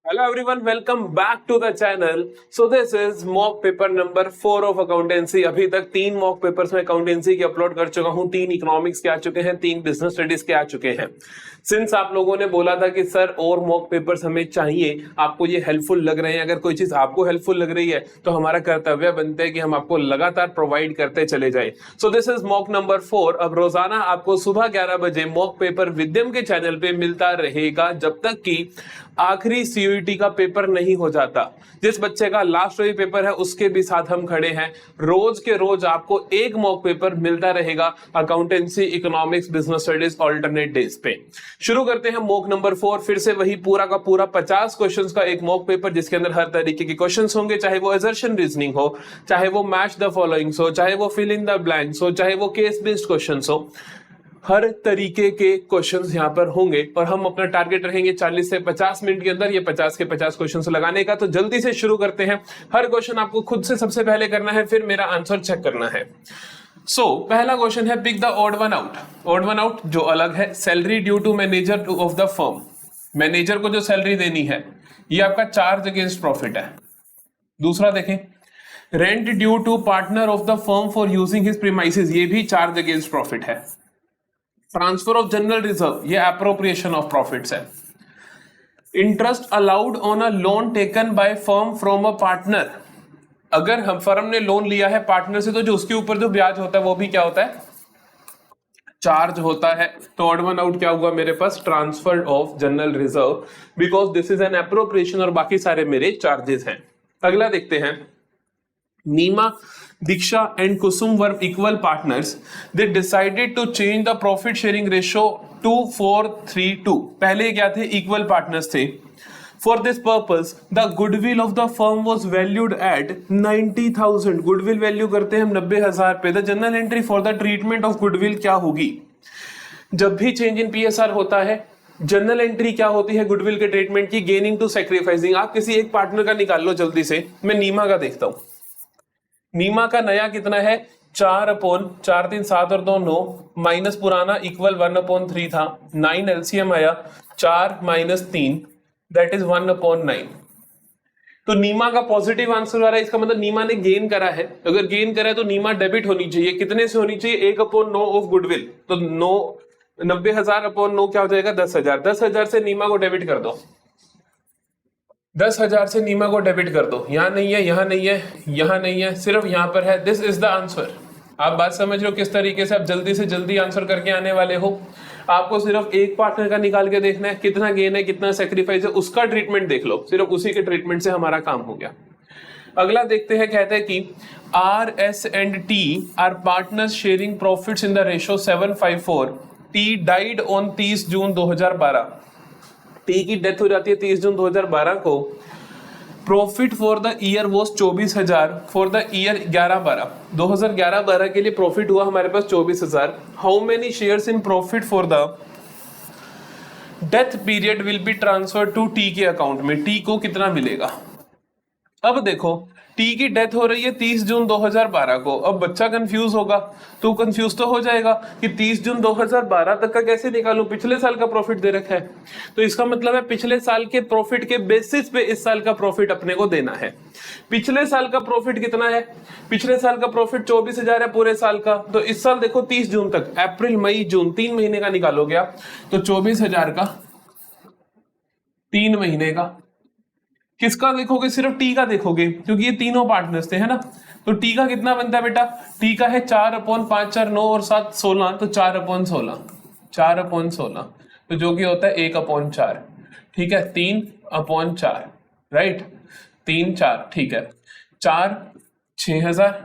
Hello everyone, welcome back to the channel. So this is mock paper number 4 of accountancy. अभी तक 3 mock papers में accountancy के upload कर चुका हूं, 3 इकोनॉमिक्स के आ चुके हैं, 3 बिजनेस स्टडीज के आ चुके हैं. सिंस आप लोगों ने बोला था कि सर और मॉक पेपर्स हमें चाहिए, आपको ये हेल्पफुल लग रहे हैं, अगर कोई चीज आपको हेल्पफुल लग रही है तो हमारा कर्तव्य बनता है कि हम आपको लगातार प्रोवाइड करते चले जाए. So this is mock number 4. अब रोजाना आपको सुबह 11 बजे मॉक पेपर विद्यम के चैनल पे मिलता रहेगा जब तक कि आखिरी सीयूईटी का पेपर नहीं हो जाता. जिस बच्चे का लास्ट वही पेपर है उसके भी साथ हम खड़े हैं. रोज के रोज आपको एक मॉक पेपर मिलता रहेगा accountancy, economics, business studies alternate days पे. शुरू करते हैं मॉक नंबर 4. फिर से वही पूरा का पूरा 50 क्वेश्चंस का एक मॉक पेपर जिसके अंदर हर तरीके के क्वेश्चंस होंगे, चाहे वो असर्शन रीजनिंग हो, चाहे वो मैच द फॉलोइंग्स हो, चाहे वो फिल इन द ब्लैंक्स हो, चाहे वो केस बेस्ड क्वेश्चंस हो. हर तरीके के क्वेश्चंस यहाँ पर होंगे और हम अपना टारगेट रखेंगे 40 से 50 मिनट के अंदर ये 50 के 50 क्वेश्चंस लगाने का. तो जल्दी से शुरू करते हैं. हर क्वेश्चन आपको खुद से सबसे पहले करना है, फिर मेरा आंसर चेक करना है. पहला क्वेश्चन है, pick the odd one out. Odd one out जो अलग है, salary due to manager of the firm. Manager को जो सैलरी देनी है ये आपका चार्ज अगेंस्ट प्रॉफिट है. दूसरा देखें, rent due to partner of the firm for using his premises, ये भी चार्ज अगेंस्ट प्रॉफिट है. ट्रांसफर ऑफ जनरल रिजर्व, ये एप्रोप्रिएशन ऑफ प्रॉफिट्स है. Interest allowed on a loan taken by firm from a partner, अगर हम firm ने loan लिया है पार्टनर से तो जो उसके ऊपर जो ब्याज होता है वो भी क्या होता है, चार्ज होता है. तो ऑड वन आउट क्या होगा मेरे पास, transfer of general reserve, because this is an appropriation और बाकी सारे मेरे चार्जेस हैं. अगला देखते हैं, नीमा, Diksha and Kusum were equal partners. They decided to change the profit sharing ratio to 4:3:2. पहले क्या थे, equal partners थे. For this purpose, the goodwill of the firm was valued at 90,000. Goodwill value करते हैं हम 90,000 पे. The journal entry for the treatment of goodwill क्या होगी? जब भी चेंज इन PSR होता है, जर्नल एंट्री क्या होती है गुडविल के ट्रीटमेंट की, गेनिंग टू सैक्रिफाइसिंग. आप किसी एक पार्टनर का निकाल लो जल्दी से. मैं नीमा का देखता हूं. नीमा का नया कितना है, 4/4, 3 7 और 2 9 माइनस पुराना इक्वल 1/3 था. 9 एलसीएम आया, 4 - 3 दैट इज 1/9. तो नीमा का पॉजिटिव आंसर आ रहा है. इसका मतलब नीमा ने गेन करा है. अगर गेन करा है तो नीमा डेबिट होनी चाहिए. कितने से होनी चाहिए, 1/9 ऑफ गुडविल. तो 90,000/9 क्या हो जाएगा, 10,000. 10,000 से नीमा को डेबिट कर दो. 10,000 से नीमा को डेबिट कर दो. यहां नहीं है, यहां नहीं है, यहां नहीं है, सिर्फ यहां पर है. This is the answer. आप बात समझ रहे हो किस तरीके से आप जल्दी से जल्दी आंसर करके आने वाले हो. आपको सिर्फ एक पार्टनर का निकाल के देखना है, कितना गेन है, कितना सेक्रीफाइस है, उसका ट्रीटमेंट देख लो. सिर्फ उसी के ट्रीटमेंट से हमारा काम हो गया. अगला देखते हैं, कहते हैं कि R S and T are partners sharing profits in the ratio 7:5:4. T died on 30 June 2012. T की डेथ हो जाती है 30 जून 2012 को. Profit for the year was 24,000 for the year 11-12. 2011-12 के लिए प्रॉफिट हुआ हमारे पास 24,000. How many shares in profit for the death period will be transfer to T के अकाउंट में. टी को कितना मिलेगा. अब देखो, टी की डेथ हो रही है 30 जून 2012 को. अब बच्चा कंफ्यूज होगा, तो कंफ्यूज तो हो जाएगा कि 30 जून 2012 तक का कैसे निकालूं, पिछले साल का प्रॉफिट दे रखा है. तो इसका मतलब है पिछले साल के प्रॉफिट के बेसिस पे इस साल का प्रॉफिट अपने को देना है. पिछले साल का प्रॉफिट कितना है, पिछले साल का प्रॉफिट 24,000 है पूरे साल का. तो इस साल देखो 30 जून तक, अप्रैल मई जून 3 महीने का निकालोगे आप, तो 24,000 का 3 महीने का. किसका देखोगे, सिर्फ टी का देखोगे क्योंकि ये तीनों पार्टनर्स थे, है ना. तो टी का कितना बनता है बेटा, टी का है 4/5, 4 9 और 7 16. तो 4/16, 4/16 तो जो कि होता है 1/4. ठीक है, 3/4, राइट, 3 4, ठीक है. 4 6,000,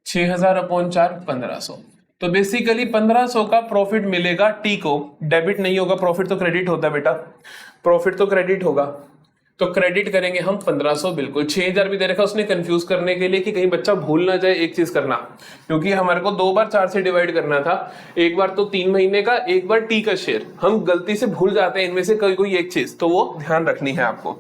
6,000/4 1500. तो बेसिकली 1500 का प्रॉफिट मिलेगा टी को. डेबिट नहीं होगा, प्रॉफिट तो क्रेडिट होता है बेटा, प्रॉफिट तो क्रेडिट होगा. तो क्रेडिट करेंगे हम 1500. बिल्कुल 6,000 भी दे रखा उसने कंफ्यूज करने के लिए कि कहीं बच्चा भूल ना जाए एक चीज करना, क्योंकि हमारे को 2 बार 4 से डिवाइड करना था. एक बार तो 3 महीने का, एक बार टी का शेयर. हम गलती से भूल जाते हैं इनमें से कोई एक चीज, तो वो ध्यान रखनी है आपको.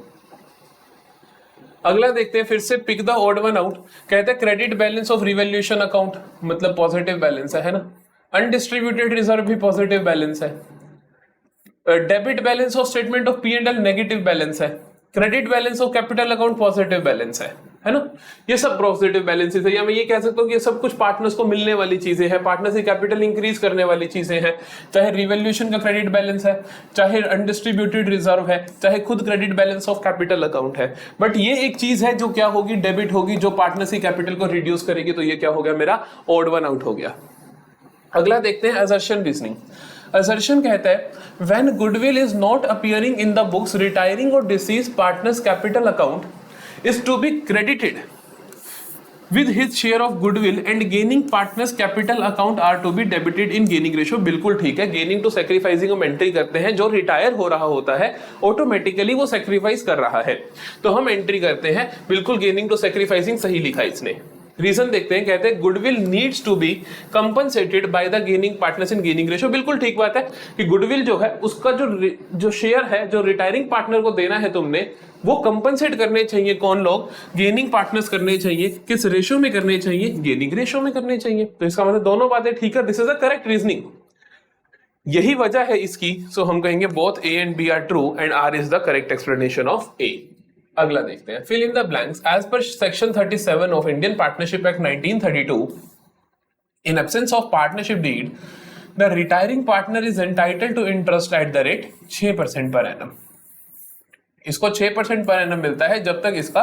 अगला देखते हैं, फिर से pick the odd one out. कहते हैं credit balance of revaluation account, मतलब पॉजिटिव बैलेंस है ना. अनडिस्ट्रीब्यूटेड रिजर्व भी पॉजिटिव बैलेंस है. Debit balance of statement of P&L negative balance है. Credit balance of capital account positive balance है ना। ये सब पॉजिटिव बैलेंसेस है, या मैं ये कह सकता हूँ कि ये सब कुछ पार्टनर्स को मिलने वाली चीजें हैं, पार्टनर्स की कैपिटल इंक्रीज करने वाली चीजें हैं। चाहे रिवैल्यूएशन का क्रेडिट बैलेंस है, चाहे अनडिस्ट्रीब्यूटेड रिजर्व है, चाहे खुद credit balance of capital account है, बट ये एक चीज है जो क्या होगी, डेबिट होगी, जो पार्टनर्स की कैपिटल को रिड्यूस करेगी। तो ये क्या हो गया, मेरा ऑड वन आउट हो गया। अगला देखते हैं असर्शन रीजनिंग। असर्शन कहता है when goodwill is not appearing in the books retiring और deceased partners capital account is to be credited with his share of goodwill and gaining partners capital account are to be debited in gaining ratio. बिल्कुल ठीक है, gaining to sacrificing हम entry करते हैं, जो retire हो रहा होता है ऑटोमेटिकली वो सैक्रिफाइस कर रहा है तो हम एंट्री करते हैं। बिल्कुल गेनिंग टू सैक्रिफाइसिंग सही लिखा इसने। रीजन देखते हैं, कहते हैं goodwill needs to be compensated by the gaining partners in gaining ratio. बिल्कुल ठीक बात है कि गुडविल जो है उसका जो शेयर है जो रिटायरिंग पार्टनर को देना है तुमने, वो कंपनसेट करने चाहिए। कौन लोग, गेनिंग पार्टनर्स करने चाहिए। किस रेशियो में करने चाहिए, गेनिंग रेशियो में करने चाहिए। तो इसका मतलब दोनों बातें ठीक है, this is the correct reasoning, यही वजह है इसकी। सो हम कहेंगे both A and B are true and R is the correct explanation of A. अगला देखते हैं, fill in the blanks. As per section 37 of Indian Partnership Act 1932, in absence of partnership deed the retiring partner is entitled to interest at the rate 6% per annum. इसको 6% per annum मिलता है जब तक इसका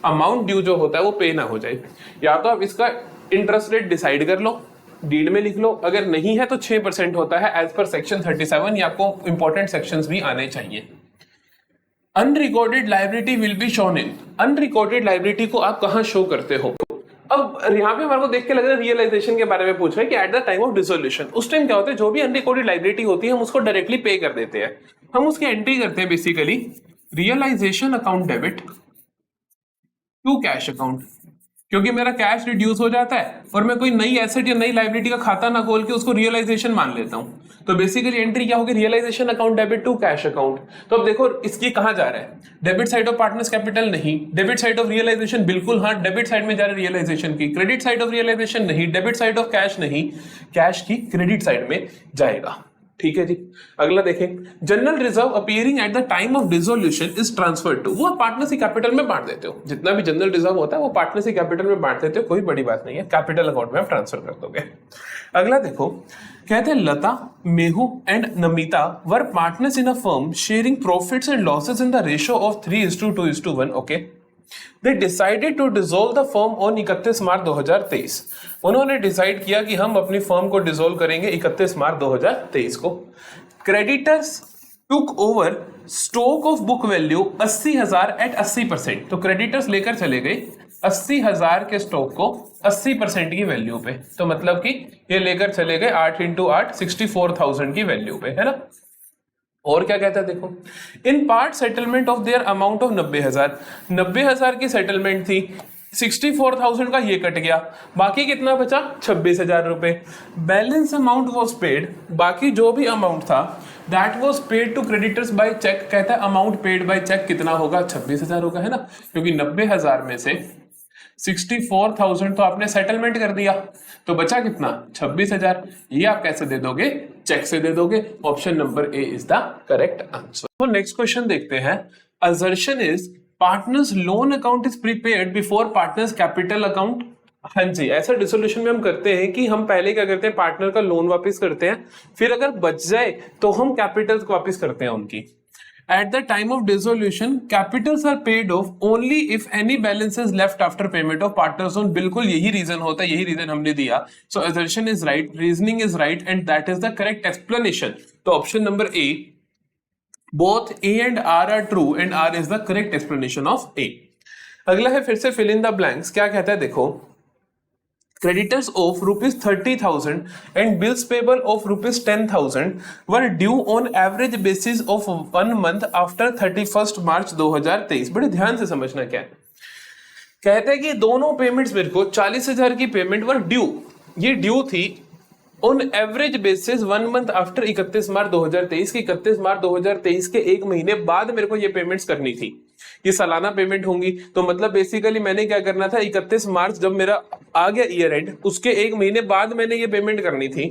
amount due जो होता है वो पे ना हो जाए। या तो आप इसका इंटरेस्ट रेट डिसाइड कर लो, डीड में लिख लो, अगर नहीं है तो 6% होता है एज पर सेक्शन 37। ये आपको इंपॉर्टेंट सेक्शंस भी आने चाहिए। Unrecorded liability will be shown in. Unrecorded liability को आप कहां शो करते हो। अब यहाँ पे हमारे को देख के लग रहा है रियलाइजेशन के बारे में पूछ रहे हैं कि eight the time of dissolution उस टाइम क्या होता है, जो भी अनरिकॉर्डेड लाइबिलिटी होती है हम उसको डायरेक्टली पे कर देते हैं। हम उसकी एंट्री करते हैं basically realisation account debit to cash account, क्योंकि मेरा कैश रिड्यूस हो जाता है और मैं कोई नई एसेट या नई लाइबिलिटी का खाता ना खोल के उसको रियलाइजेशन मान लेता हूं। तो बेसिकली एंट्री क्या होगी, realisation account debit to cash account. तो अब देखो इसकी कहां जा रहा है, debit side of partners capital नहीं, डेबिट साइड ऑफ रियलाइजेशन बिल्कुल हाँ, डेबिट साइड में जा रहा है रियलाइजेशन की, क्रेडिट साइड ऑफ रियलाइजेशन नहीं, डेबिट साइड ऑफ कैश नहीं, कैश की क्रेडिट साइड में जाएगा। ठीक है जी। अगला देखें, general reserve appearing at the time of dissolution is transferred to. वो पार्टनर्स की कैपिटल में बांट देते हो, जितना भी जनरल रिजर्व होता है वो पार्टनर्स की कैपिटल में बांट देते हो, कोई बड़ी बात नहीं है, कैपिटल अकाउंट में आप ट्रांसफर कर दोगे। अगला देखो, कहते हैं Lata, Mehu and Namita were partners in a firm sharing profits and losses in the ratio of 3:2:1। Okay, They decided to dissolve the firm on 31 मार्च 2023। उन्होंने डिसाइड किया कि हम अपनी फर्म को डिसॉल्व करेंगे 31 मार्च 2023 को। Creditors took over stock of book value 80,000 at 80%। तो creditors लेकर चले गए 80,000 के स्टॉक को 80% की वैल्यू पे। तो मतलब कि ये लेकर चले गए 8 × 8 64,000 की वैल्यू पे, है ना। और क्या कहता है देखो, in part settlement of their amount of 90,000 की सेटलमेंट थी, 64,000 का ये कट गया, बाकी कितना बचा 26,000 रुपए। बैलेंस अमाउंट वॉज पेड, बाकी जो भी अमाउंट था that was paid to creditors by cheque. कहता है अमाउंट पेड बाय चेक कितना होगा, 26,000 होगा, है ना, क्योंकि 90,000 में से 64,000 तो आपने सेटलमेंट कर दिया, तो बचा कितना 26,000। ये आप कैसे दे दोगे, चेक से दे दोगे। Option number A is the correct answer. तो नेक्स्ट क्वेश्चन देखते हैं। Assertion is partners loan account is prepared before partners capital account. हाँ जी, ऐसा डिसोल्यूशन में हम करते हैं कि हम पहले क्या करते हैं, पार्टनर का लोन वापस करते हैं, फिर अगर बच जाए तो हम कैपिटल वापस करते हैं उनकी। At the time of dissolution, capitals are paid off only if any balance is left after payment of partners loan। बिल्कुल यही रीजन होता है, यही रीजन हमने दिया। So assertion is right, reasoning is right, and that is the correct explanation। तो option number A, both A and R are true, and R is the correct explanation of A। अगला है फिर से fill in the blanks। क्या कहता है देखो, creditors of ₹30,000 and bills payable of ₹10,000 were due on average basis of 1 month after 31 मार्च 2023। बड़े ध्यान से समझना क्या है, कहते हैं कि दोनों पेमेंट्स मेरे को 40,000 की पेमेंट वर ड्यू, ये ड्यू थी on average basis 1 month after 31 मार्च 2023 की 31 मार्च 2023 के एक महीने बाद मेरे को ये पेमेंट्स करनी थी। ये सालाना पेमेंट होंगी, तो मतलब बेसिकली मैंने क्या करना था, 31 मार्च जब मेरा आ गया ईयर एंड, उसके एक महीने बाद मैंने ये पेमेंट करनी थी।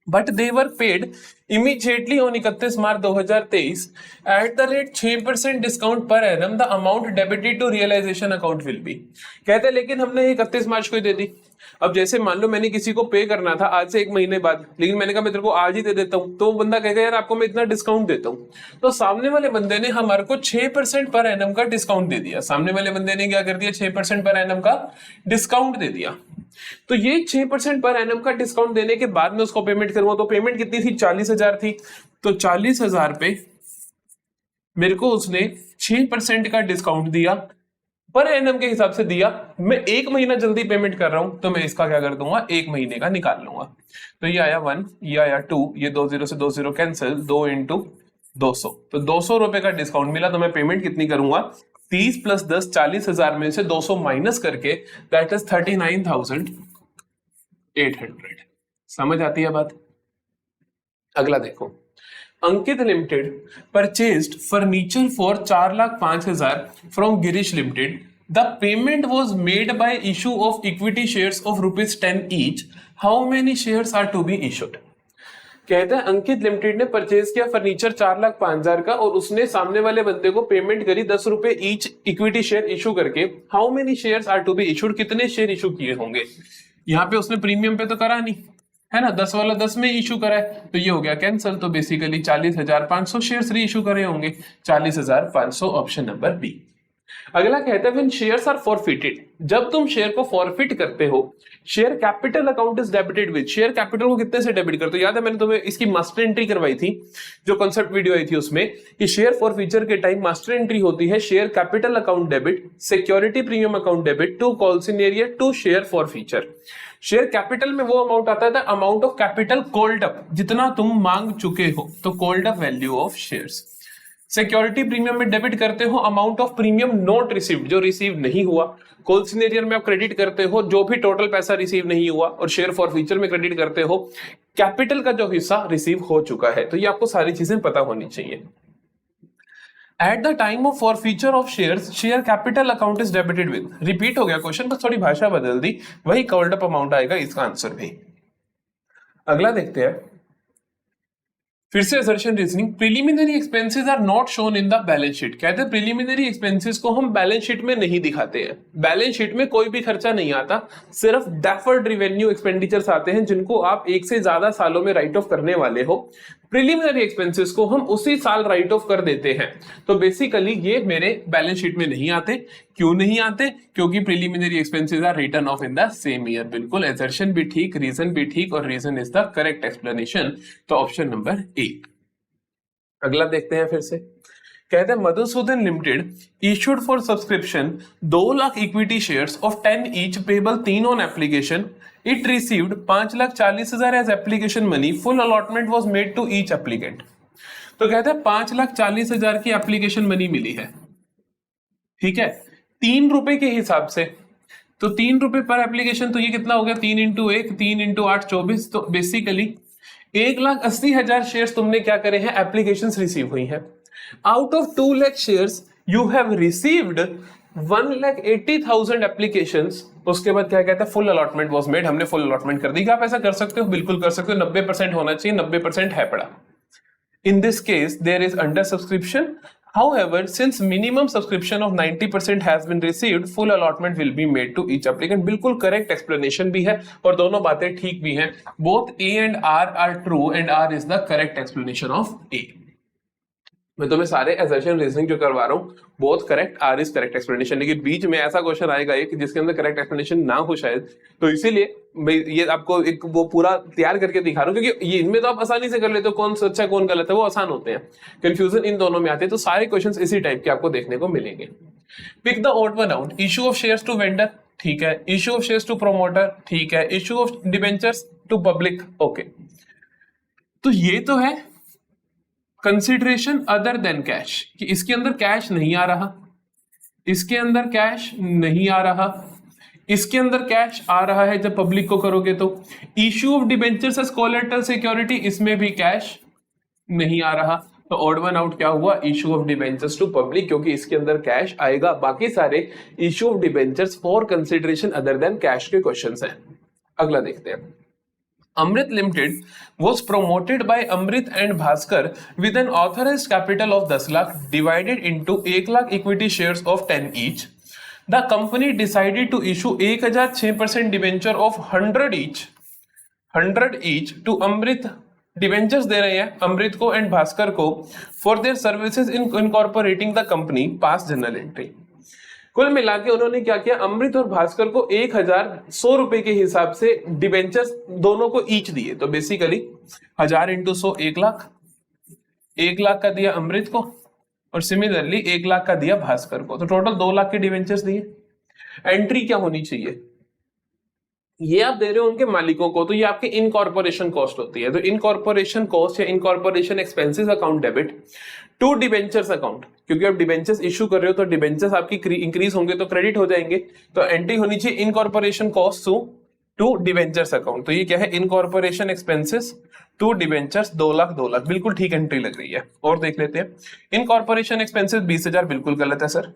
But they were paid immediately on 31 March 2023 at the rate 6% discount per annum, the amount debited to realisation account will be. कहते हैं लेकिन हमने 31 मार्च को ही दे दी। अब जैसे मान लो मैंने किसी को पे करना था आज से 1 महीने बाद, लेकिन मैंने कहा मैं तेरे को आज ही दे देता हूं, तो वो बंदा कहेगा यार आपको मैं इतना डिस्काउंट देता हूं, तो सामने वाले बंदे ने हमारे को 6% पर एनम का डिस्काउंट दे दिया। सामने वाले बंदे ने क्या कर दिया, 6% पर एनम का डिस्काउंट दे दिया। तो ये 6% पर एनम का डिस्काउंट देने के बाद में उसको पेमेंट करूंगा, तो पेमेंट कितनी थी, 40,000 थी। तो 40,000 पे मेरे को उसने 6% का डिस्काउंट दिया, पर एनम के हिसाब से दिया। मैं 1 महीना जल्दी पेमेंट कर रहा हूं, तो मैं इसका क्या कर दूंगा, 1 महीने का निकाल लूंगा। तो ये आया 1, ये आया 2, ये 2 0 से 2 0 कैंसिल, 2 इंटू 200, तो 200 रुपए का डिस्काउंट मिला। तो मैं पेमेंट कितनी करूंगा, 30 + 10 40,000 में से 200 माइनस करके, दैट इज 39,800। समझ आती है बात। अगला देखो, Ankit Limited purchased furniture for 4,05,000 from Girish Limited. The payment was made by issue of equity shares of ₹10 each. How many shares are to be issued. कहता है अंकित लिमिटेड ने परचेज किया फर्नीचर 4,05,000 का, और उसने सामने वाले बंदे को पेमेंट करी 10 रुपए ईच इक्विटी शेयर इशू करके। How many shares are to be issued, कितने शेयर इशू किए होंगे। यहाँ पे उसने प्रीमियम पे तो करा नहीं है ना, 10 वाला 10 में इशू करा है, तो ये हो गया कैंसिल। तो बेसिकली 40,500 शेयर्स री इशू करे होंगे, 40,500 ऑप्शन नंबर बी। अगला कहता है व्हेन शेयर्स आर फॉरफिटेड, जब तुम शेयर को फॉरफिट करते हो, share capital account is debited with. Share capital को कितने से डेबिट करते हो, याद है मैंने तुम्हें इसकी मास्टर एंट्री करवाई थी, जो कॉन्सेप्ट वीडियो आई थी उसमें, कि शेयर फॉरफीचर के टाइम मास्टर एंट्री होती है share capital account debit, security premium account debit to call in arrear to share forfeiture. Share capital में वो अमाउंट आता था amount of capital called up, जितना तुम मांग चुके हो, तो called up value of shares. Security premium में डेबिट करते हो amount of premium not received, जो रिसीव नहीं हुआ। कॉल सिनेरियो में आप क्रेडिट करते हो जो भी टोटल पैसा रिसीव नहीं हुआ, और शेयर फॉरफीचर में क्रेडिट करते हो कैपिटल का जो हिस्सा रिसीव हो चुका है। तो ये आपको सारी चीजें पता होनी चाहिए। Eight the time of forfeiture of shares, share capital account is debited with. Repeat हो गया क्वेश्चन, बस थोड़ी भाषा बदल दी, वही कॉल्ड अप अमाउंट आएगा इसका आंसर भी। अगला देखते हैं, फिर से assertion reasoning. Preliminary expenses are not shown in the balance sheet. कहते हैं प्रिलिमिनरी एक्सपेंसेस को हम बैलेंस शीट में नहीं दिखाते हैं। बैलेंस शीट में कोई भी खर्चा नहीं आता, सिर्फ डेफर्ड रिवेन्यू एक्सपेंडिचर्स आते हैं, जिनको आप 1 से ज्यादा सालों में राइट ऑफ करने वाले हो। प्रिलिमिनरी एक्सपेंसेस को हम उसी साल राइट ऑफ कर देते हैं। तो बेसिकली ये मेरे बैलेंस शीट में नहीं आते। क्यों नहीं आते, क्योंकि preliminary expenses are written off in the same year. बिल्कुल, असर्शन भी ठीक, रीजन भी ठीक, और reason is the correct explanation. तो ऑप्शन नंबर ए। अगला देखते हैं फिर से। कहते हैं Madhusudan limited issued for subscription 2 lakh equity shares of 10 each payable 3 on application. It received 5,40,000 as application money. Full allotment was made to each applicant. तो कहते हैं 5,40,000 की एप्लीकेशन मनी मिली है, ठीक है, 3 रुपए के हिसाब से। तो 3 रुपए पर एप्लीकेशन, तो ये कितना हो गया, 3 इंटू 1, 3 इंटू 8 24। तो बेसिकली 1,80,000 शेयर्स तुमने क्या करे हैं, एप्लीकेशंस रिसीव हुई हैं। Out of 2 lakh shares you have received 1,80,000 applications. उसके बाद क्या कहता है, फुल अलॉटमेंट वाज मेड। हमने फुल अलॉटमेंट कर दी। क्या आप ऐसा कर सकते हो, बिल्कुल कर सकते हो। 90% होना चाहिए, 90% है पड़ा। In this case, there is under subscription. However, since minimum subscription of 90% has been received, full allotment will be made to each applicant. बिल्कुल correct explanation भी है और दोनों बातें ठीक भी हैं. Both A and R are true and R is the correct explanation of A. मैं तुम्हें सारे assertion reasoning जो करवा रहा हूँ बहुत correct, R is correct explanation. लेकिन बीच में ऐसा क्वेश्चन आएगा एक जिसके अंदर करेक्ट एक्सप्लेनेशन ना हो शायद, तो इसीलिए मैं ये आपको एक वो पूरा तैयार करके दिखा रहा हूँ, क्योंकि ये इनमें तो आप आसानी से कर लेते हो, कौन सच्चा है कौन गलत है वो आसान होते हैं, कंफ्यूजन इन दोनों में आते हैं। तो सारे क्वेश्चन इसी टाइप के आपको देखने को मिलेंगे। Pick the odd one out. Issue of shares to vendor, ठीक है। Issue of shares to promoter, ठीक है। Issue of debentures to public, okay. तो ये तो है कंसिडरेशन अदर देन कैश, कि इसके अंदर कैश नहीं आ रहा, इसके अंदर कैश नहीं आ रहा, इसके अंदर कैश आ रहा है जब पब्लिक को करोगे तो। Issue of debentures as collateral security, इसमें भी कैश नहीं आ रहा। तो ऑड वन आउट क्या हुआ, issue of debentures to public, क्योंकि इसके अंदर कैश आएगा। बाकी सारे issue of debentures for consideration other than cash के क्वेश्चंस हैं। अगला देखते हैं। Amrit Limited was promoted by Amrit and Bhaskar with an authorized capital of 10 lakh divided into 1 lakh equity shares of 10 each. The company decided to issue 1006% debenture of 100 each to Amrit. Debentures दे रहे हैं अमृत को and Bhaskar को for their services in incorporating the company pass general entry. कुल मिला के उन्होंने क्या किया, अमृत और भास्कर को 1100 रुपए के हिसाब से डिवेंचर्स दोनों को ईच दिए। तो बेसिकली 1000 इंटू 100 1 लाख, 1 लाख का दिया अमृत को और सिमिलरली 1 लाख का दिया भास्कर को, तो टोटल 2 लाख के डिवेंचर्स दिए। एंट्री क्या होनी चाहिए, ये आप दे रहे हो उनके मालिकों को, तो ये आपकी इनकॉर्पोरेशन कॉस्ट होती है। तो इनकॉर्पोरेशन कॉस्ट या incorporation expenses account debit to debentures account, क्योंकि आप डिबेंचर्स इशू कर रहे हो तो डिबेंचर्स आपकी इंक्रीज होंगे तो क्रेडिट हो जाएंगे। तो एंट्री होनी चाहिए incorporation cost to debentures account. तो ये क्या है, incorporation expenses to debentures 2 lakh 2 lakh, बिल्कुल ठीक एंट्री लग रही है। और देख लेते हैं, इनकॉर्पोरेशन एक्सपेंसेस 20,000 बिल्कुल गलत है सर,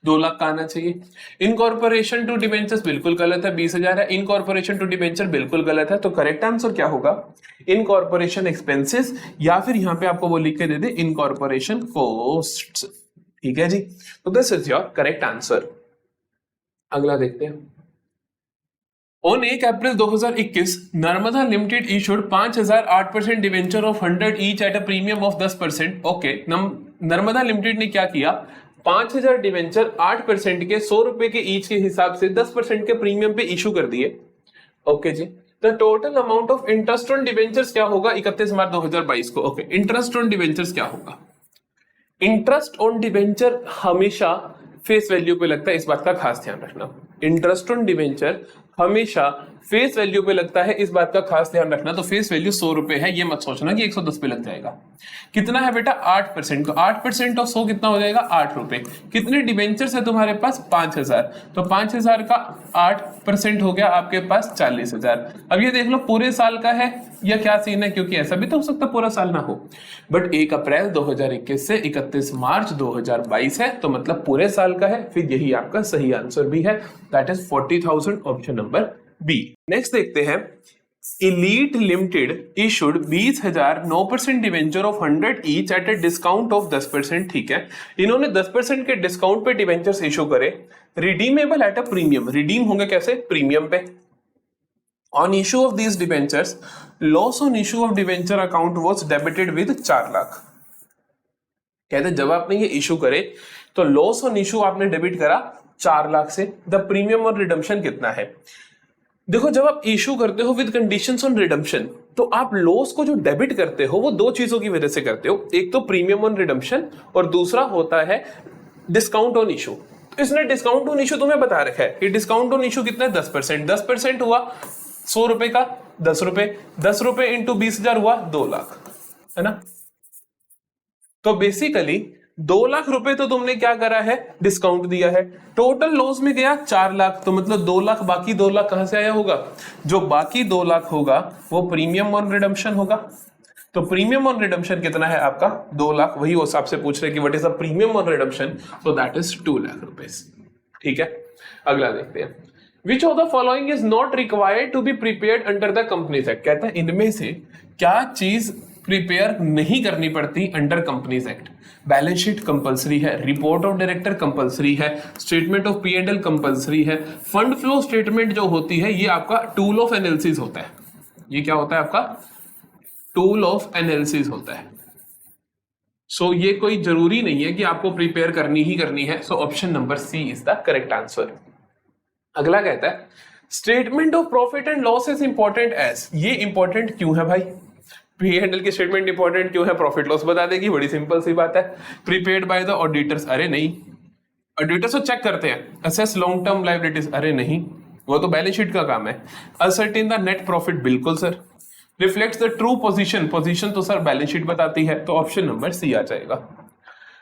2 लाख का आना चाहिए। इनकॉर्पोरेशन टू डिबेंचर्स बिल्कुल गलत है, 20,000 है। इनकॉर्पोरेशन टू डिबेंचर बिल्कुल गलत है। तो करेक्ट आंसर क्या होगा, इनकॉर्पोरेशन एक्सपेंसेस, या फिर यहां पे आपको वो लिख के दे दे इनकॉर्पोरेशन कॉस्ट्स। ठीक है जी, तो this is your correct answer. अगला देखते हैं। On 1 April 2021, Narmada limited issued 5008% debenture of 100 each eight a premium of 10%। Okay, Narmada limited ने क्या किया, 5000 डिवेंचर 8% के 100 रुपए के ईच के हिसाब से 10% के प्रीमियम पे इशू कर दिए। ओके जी, तो total amount of interest on debentures क्या होगा 31 मार्च 2022 को। ओके, इंटरेस्ट ऑन डिवेंचर्स क्या होगा, इंटरेस्ट ऑन डिवेंचर हमेशा फेस वैल्यू पे लगता है, इस बात का खास ध्यान रखना। इंटरेस्ट ऑन डिवेंचर हमेशा फेस वैल्यू पे लगता है, इस बात का खास ध्यान रखना। तो फेस वैल्यू 100 रुपए है, ये मत सोचना कि 110 पे लग जाएगा। कितना है बेटा, 8%। तो 8% ऑफ 100 कितना हो जाएगा, 8 रुपए। कितने डिवेंचर्स है तुम्हारे पास, 5000। तो 5000 का 8% हो गया आपके पास 40,000। अब ये देख लो पूरे साल का है या क्या सीन है, क्योंकि ऐसा भी तो हो सकता है पूरा साल ना हो, बट 1 अप्रैल 2021 से 31 मार्च 2022 है, तो मतलब पूरे साल का है। फिर यही आपका सही आंसर भी है, that is 40,000, option number B. Next देखते हैं, Elite limited issued 20,000 9% debenture of 100 each at a discount of 10%। ठीक है, इन्होंने 10% के डिस्काउंट पे डिवेंचर्स इशू करे, redeemable at a premium. Redeem होंगे कैसे, प्रीमियम पे। On issue of these debentures, loss on issue of debenture account was debited with 4 lakh. कहते जब आपने ये इशू करे तो लॉस ऑन इशू आपने डेबिट करा 4 लाख से। द प्रीमियम ऑन रिडम्पशन कितना है, देखो जब आप इशू करते हो विद कंडीशंस ऑन रिडम्पशन, तो आप लॉस को जो डेबिट करते हो वो 2 चीजों की वजह से करते हो, एक तो प्रीमियम ऑन रिडम्पशन और दूसरा होता है डिस्काउंट ऑन इशू। तो इसने डिस्काउंट ऑन इशू तुम्हें बता रखा है कि डिस्काउंट ऑन इशू कितना है, 10%। 10% हुआ 100 रुपए का 10 रुपए, 10 रुपए इंटू 20,000 हुआ 2 लाख, है ना। तो बेसिकली 2 लाख रुपए तो तुमने क्या करा है, डिस्काउंट दिया है। टोटल लॉस में गया 4 लाख, तो मतलब 2 लाख, बाकी 2 लाख कहां से आया होगा, जो बाकी 2 लाख होगा वो प्रीमियम ऑन रिडम्पशन होगा। तो प्रीमियम ऑन रिडम्पशन कितना है आपका, 2 लाख। वही उस हिसाब से पूछ रहे कि what is the premium on redemption, so that is 2 lakh रुपए। ठीक है, अगला देखते हैं। Which of the following is not required to be prepared under the Companies Act? कहता है इनमें से क्या चीज प्रिपेयर नहीं करनी पड़ती under companies act. Balance sheet compulsory है, रिपोर्ट ऑफ डायरेक्टर कंपलसरी है, स्टेटमेंट ऑफ P&L कंपलसरी है, फंड फ्लो स्टेटमेंट जो होती है ये आपका टूल ऑफ एनालिसिस होता है। ये क्या होता है आपका, टूल ऑफ एनालिसिस होता है। सो ये कोई जरूरी नहीं है कि आपको प्रिपेयर करनी ही करनी है। So option number C is the correct answer. अगला कहता है statement of profit and loss is important as. ये इंपॉर्टेंट क्यों है भाई, P&L की स्टेटमेंट इंपॉर्टेंट क्यों है, प्रॉफिट लॉस बता देगी, बड़ी सिंपल सी बात है। प्रीपेड बाय द ऑडिटर्स, अरे नहीं, ऑडिटर्स तो चेक करते हैं। असेस लॉन्ग टर्म लायबिलिटीज, अरे नहीं, वो तो बैलेंस शीट का काम है। असर्टेन द नेट प्रॉफिट, बिल्कुल sir. Reflects the true position, position तो सर बैलेंस शीट बताती है, तो ऑप्शन नंबर सी आ जाएगा।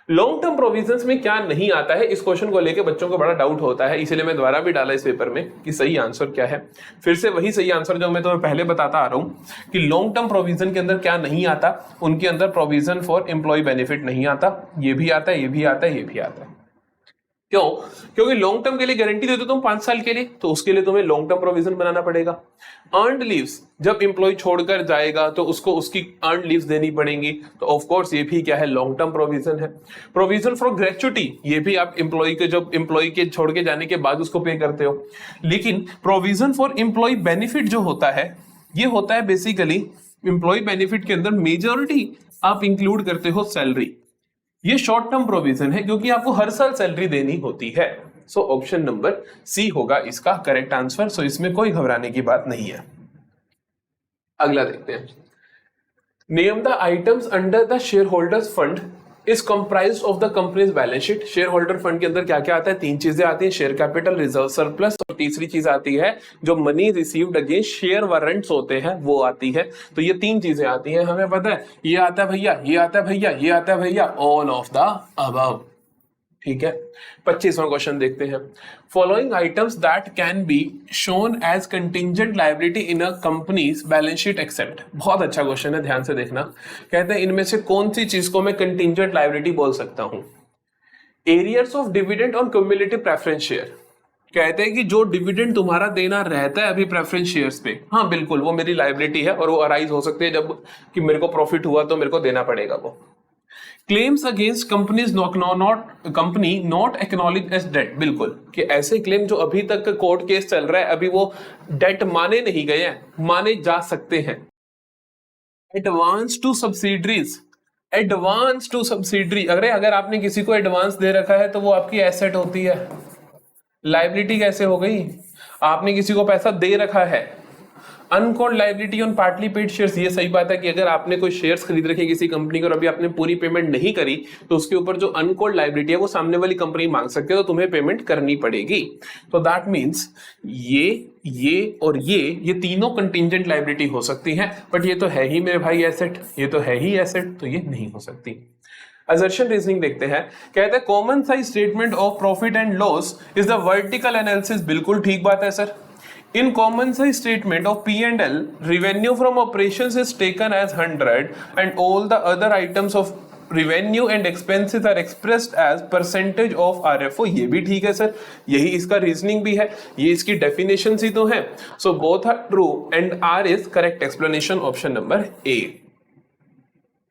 लॉन्ग टर्म प्रोविजंस में क्या नहीं आता है, इस क्वेश्चन को लेकर बच्चों को बड़ा डाउट होता है, इसलिए मैं दोबारा भी डाला इस पेपर में कि सही आंसर क्या है। फिर से वही सही आंसर जो मैं तुम्हें पहले बताता आ रहा हूं कि लॉन्ग टर्म प्रोविजन के अंदर क्या नहीं आता, उनके अंदर प्रोविजन फॉर एम्प्लॉय बेनिफिट नहीं आता। ये भी आता है, ये भी आता है, ये भी आता है। क्यों? क्योंकि लॉन्ग टर्म के लिए गारंटी देते हो तुम 5 साल के लिए, तो उसके लिए तुम्हें लॉन्ग टर्म प्रोविजन बनाना पड़ेगा। अर्नड लीव्स, जब एम्प्लॉय छोड़कर जाएगा तो उसको उसकी अर्नड लीव्स देनी पड़ेंगी, तो ऑफ कोर्स ये भी क्या है, लॉन्ग टर्म प्रोविजन है। प्रोविजन फॉर ग्रेचुटी, ये भी आप एम्प्लॉय के जब एम्प्लॉय के छोड़ के जाने के बाद उसको पे करते हो। लेकिन प्रोविजन फॉर एम्प्लॉय बेनिफिट जो होता है, ये होता है बेसिकली एम्प्लॉय बेनिफिट के अंदर मेजॉरिटी आप इंक्लूड करते हो सैलरी। ये शॉर्ट टर्म प्रोविजन है क्योंकि आपको हर साल सैलरी देनी होती है। सो ऑप्शन नंबर सी होगा इसका करेक्ट आंसर। सो इसमें कोई घबराने की बात नहीं है। अगला देखते हैं। Name the items under the share holders fund is comprised of the companies balance sheet. Share holder fund के अंदर क्या क्या आता है? 3 चीजें आती हैं, शेयर कैपिटल, रिजर्व सरप्लस, और तीसरी चीज आती है जो money received against share warrants होते हैं वो आती है। तो ये 3 चीजें आती हैं, हमें पता है। ये आता है भैया, ये आता है भैया, ये आता है भैया, ऑल ऑफ द अबव। ठीक है। 25वां क्वेश्चन देखते हैं। Following items that can be shown as contingent liability in a company's balance sheet except. बहुत अच्छा क्वेश्चन है, ध्यान से देखना। कहते हैं इनमें से कौन सी चीज को मैं कंटिंजेंट लायबिलिटी बोल सकता हूं? Arrears of dividend on cumulative preference share. कहते हैं कि जो डिविडेंड तुम्हारा देना रहता है अभी प्रेफरेंस शेयर्स पे, हाँ बिल्कुल वो मेरी लायबिलिटी है और वो अराइज हो सकती है जब कि मेरे को प्रॉफिट हुआ तो मेरे को देना पड़ेगा वो। Claims against company's company not acknowledge as debt. बिल्कुल कि ऐसे क्लेम जो अभी तक कोर्ट केस चल रहा है, अभी वो डेट माने नहीं गए हैं, माने जा सकते हैं। Advance to subsidiaries, advance to subsidiary, अगर आपने किसी को एडवांस दे रखा है तो वो आपकी एसेट होती है, लायबिलिटी कैसे हो गई? आपने किसी को पैसा दे रखा है। Uncalled liability on partly paid shares, ये सही बात है कि अगर आपने कोई शेयर्स खरीद रखे किसी कंपनी को और अभी आपने पूरी पेमेंट नहीं करी तो उसके ऊपर जो अनकॉल्ड लायबिलिटी है वो सामने वाली कंपनी मांग सकती है, तो तुम्हें पेमेंट करनी पड़ेगी। तो दैट मींस ये और ये तीनों कंटिंजेंट लायबिलिटी हो सकती हैं, बट ये तो है ही मेरे भाई एसेट, ये तो है ही एसेट, तो ये नहीं हो सकती। असर्शन रीजनिंग देखते हैं। कहते हैं common size statement of profit and loss is the vertical analysis. बिल्कुल ठीक बात है sir. In common size statement of P&L, revenue from operations is taken as 100 and all the other items of revenue and expenses are expressed as percentage of RFO। ये भी ठीक है sir, यही इसका रीजनिंग भी है, ये इसकी डेफिनेशन ही तो है। So both are true and R is correct explanation, option number A।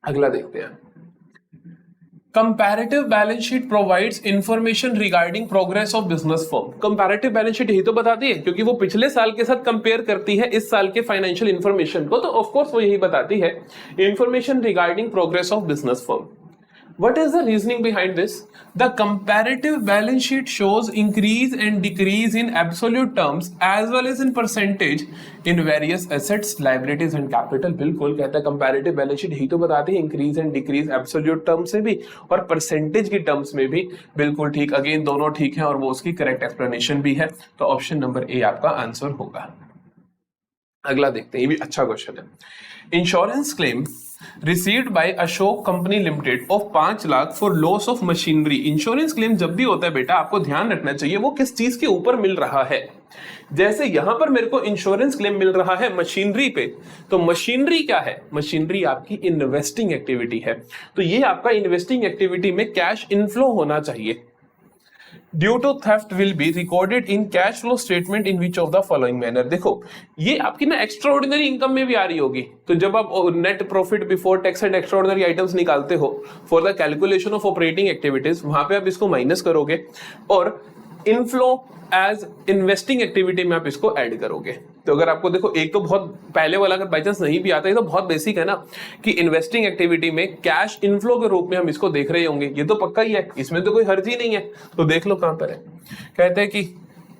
अगला देखते हैं। Comparative balance sheet provides information regarding progress of business firm. Comparative balance sheet यही तो बताती है, क्योंकि वो पिछले साल के साथ कंपेयर करती है इस साल के फाइनेंशियल इंफॉर्मेशन को, तो ऑफ कोर्स वो यही बताती है information regarding progress of business firm. What is the reasoning behind this? The comparative balance sheet shows increase and decrease in absolute terms as well as in percentage in various assets, liabilities and capital। बिल्कुल कहता है comparative balance sheet ही तो बताती है increase and decrease absolute terms से भी और percentage की terms में भी। बिल्कुल ठीक, अगेन दोनों ठीक है और वो उसकी correct explanation भी है, तो ऑप्शन नंबर ए आपका आंसर होगा। अगला देखते हैं, ये भी अच्छा क्वेश्चन है। Insurance claim received by Ashok company limited of 5 lakh for loss of machinery. Insurance claim जब भी होता है बेटा, आपको ध्यान रखना चाहिए वो किस चीज के ऊपर मिल रहा है। जैसे यहां पर मेरे को इंश्योरेंस क्लेम मिल रहा है मशीनरी पे, तो मशीनरी क्या है? मशीनरी आपकी इन्वेस्टिंग एक्टिविटी है, तो ये आपका इन्वेस्टिंग एक्टिविटी में कैश इनफ्लो होना चाहिए। Due to theft will be recorded in cash flow statement in which of the following manner. देखो ये आपकी ना एक्स्ट्रा ऑर्डिनरी इनकम में भी आ रही होगी, तो जब आप net profit before tax and extra ordinary items निकालते हो for the calculation of operating activities, वहां पे आप इसको माइनस करोगे और इनफ्लो एज इन्वेस्टिंग एक्टिविटी में आप इसको ऐड करोगे। तो अगर आपको देखो एक तो बहुत पहले वाला अगर बाई चांस नहीं भी आता है तो बहुत बेसिक है ना कि इन्वेस्टिंग एक्टिविटी में कैश इनफ्लो के रूप में हम इसको देख रहे होंगे, ये तो पक्का ही है, इसमें तो कोई हर्ज ही नहीं है। तो देख लो कहां पर है। कहते हैं कि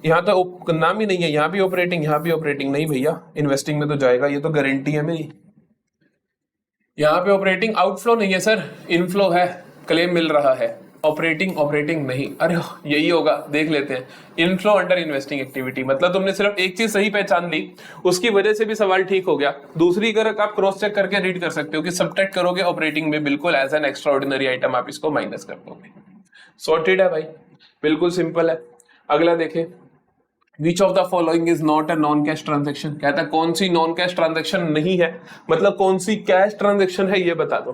यहाँ तो नाम ही नहीं है, यहाँ भी ऑपरेटिंग, यहाँ भी ऑपरेटिंग, नहीं भैया इन्वेस्टिंग में तो जाएगा, ये तो गारंटी है मेरी। यहाँ पे ऑपरेटिंग आउटफ्लो नहीं है सर, इनफ्लो है, क्लेम मिल रहा है। ऑपरेटिंग नहीं, अरे यही होगा, देख लेते हैं। इनफ्लो अंडर इन्वेस्टिंग एक्टिविटी, मतलब तुमने सिर्फ एक चीज सही पहचान ली, उसकी वजह से भी सवाल ठीक हो गया। दूसरी अगर आप क्रॉस चेक करके रीड कर सकते हो कि सब्ट्रैक्ट करोगे ऑपरेटिंग में, बिल्कुल as an extraordinary item आप इसको माइनस कर दोगे। सॉर्टेड है भाई, बिल्कुल सिंपल है। अगला देखें, Which of the following is not a non cash transaction. कहता है कौन सी नॉन कैश ट्रांजेक्शन नहीं है, मतलब कौन सी कैश ट्रांजेक्शन है ये बता दो।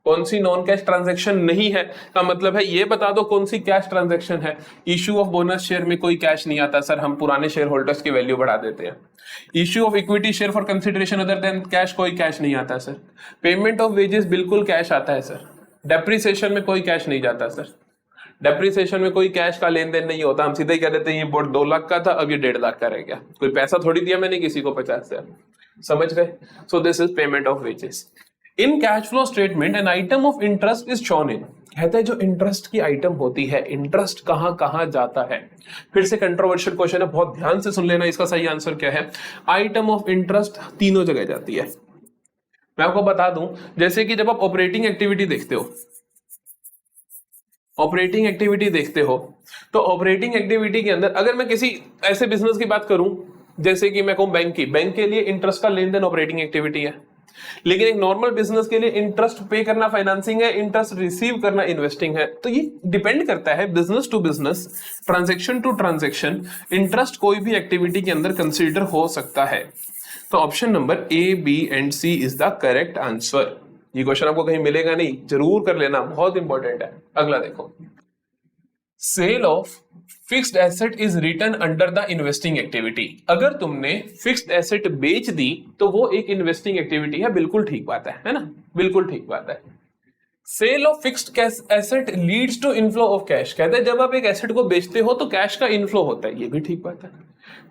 कौन सी नॉन कैश ट्रांजैक्शन नहीं है का मतलब है ये बता दो कौन सी कैश ट्रांजैक्शन है। इश्यू ऑफ बोनस शेयर में कोई कैश नहीं आता सर, हम पुराने शेयर होल्डर्स की वैल्यू बढ़ा देते हैं। Issue of equity share for consideration other than cash, कोई कैश नहीं आता सर। पेमेंट ऑफ वेजेस बिल्कुल कैश आता है सर। डेप्रिसिएशन में कोई कैश नहीं जाता सर। डेप्रिसिएशन में कोई कैश का लेन देन नहीं होता, हम सीधे कह देते हैं ये बोर्ड 2 लाख का था, अब ये 1.5 लाख का रह गया। कोई पैसा थोड़ी दिया मैंने किसी को 50,000, समझ गए। So this is payment of wages. In cash flow statement an item of interest is shown in, कहते हैं जो इंटरेस्ट की आइटम होती है, इंटरेस्ट कहां कहां जाता है। फिर से कंट्रोवर्शियल क्वेश्चन है, बहुत ध्यान से सुन लेना, इसका सही आंसर क्या है। आइटम ऑफ इंटरेस्ट तीनों जगह जाती है। मैं आपको बता दूं, जैसे कि जब आप ऑपरेटिंग एक्टिविटी देखते हो, ऑपरेटिंग एक्टिविटी देखते हो तो ऑपरेटिंग एक्टिविटी के अंदर अगर मैं किसी ऐसे बिजनेस की बात करूं जैसे कि मैं कहूं बैंक की, बैंक के लिए इंटरेस्ट का लेन देन ऑपरेटिंग एक्टिविटी है। लेकिन एक नॉर्मल बिजनेस के लिए इंटरेस्ट पे करना फाइनेंसिंग है, इंटरेस्ट रिसीव करना इन्वेस्टिंग है। तो ये डिपेंड करता है business to business, transaction to transaction, interest कोई भी एक्टिविटी के अंदर कंसीडर हो सकता है। तो option number A, B and C is the correct answer. ये क्वेश्चन आपको कहीं मिलेगा नहीं, जरूर कर लेना, बहुत इंपॉर्टेंट है। अगला देखो, sale of fixed asset is return under the investing activity. अगर तुमने फिक्स्ड एसेट बेच दी तो वो एक इन्वेस्टिंग एक्टिविटी है, बिल्कुल ठीक बात है ना, बिल्कुल ठीक बात है। Sale of fixed asset leads to inflow of cash, कहते हैं जब आप एक एसेट को बेचते हो तो कैश का इनफ्लो होता है, ये भी ठीक बात है।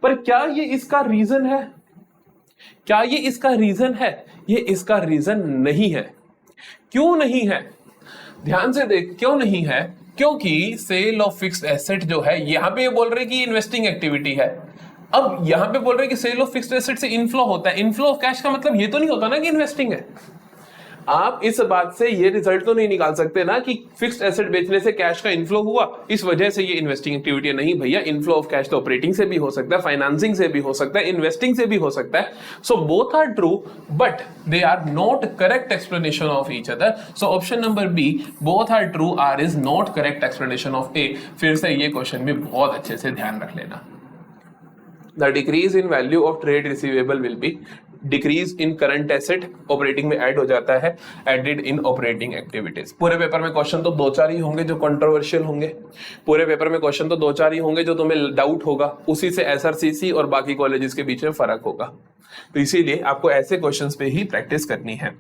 पर क्या ये इसका रीजन है? क्या ये इसका रीजन है? ये इसका रीजन नहीं है। क्यों नहीं है? ध्यान से देख, क्यों नहीं है? क्योंकि सेल ऑफ फिक्स्ड एसेट जो है, यहां पे ये बोल रहे कि इन्वेस्टिंग एक्टिविटी है। अब यहां पे बोल रहे कि सेल ऑफ फिक्स्ड एसेट से इनफ्लो होता है, इनफ्लो ऑफ कैश का मतलब ये तो नहीं होता ना कि इन्वेस्टिंग है। आप इस बात से ये रिजल्ट तो नहीं निकाल सकते ना कि फिक्स्ड एसेट बेचने से कैश का इनफ्लो हुआ, इस वजह से ये इन्वेस्टिंग एक्टिविटी है। नहीं भैया, इनफ्लो ऑफ कैश तो ऑपरेटिंग से भी हो सकता है, फाइनेंसिंग से भी हो सकता है, इन्वेस्टिंग से भी हो सकता है। So both are true but they are not correct explanation of each other. So option number B, both are true, R is not correct explanation of A. फिर से ये क्वेश्चन भी बहुत अच्छे से ध्यान रख लेना। The decrease in value of trade receivable will be decrease in current asset, operating में ऐड हो जाता है, एडेड इन ऑपरेटिंग एक्टिविटीज। पूरे पेपर में क्वेश्चन तो 2-4 ही होंगे जो कंट्रोवर्शियल होंगे, पूरे पेपर में क्वेश्चन तो 2-4 ही होंगे जो तुम्हें डाउट होगा, उसी से एसआरसीसी और बाकी कॉलेजेस के बीच में फर्क होगा। तो इसीलिए आपको ऐसे क्वेश्चंस पे ही प्रैक्टिस करनी है।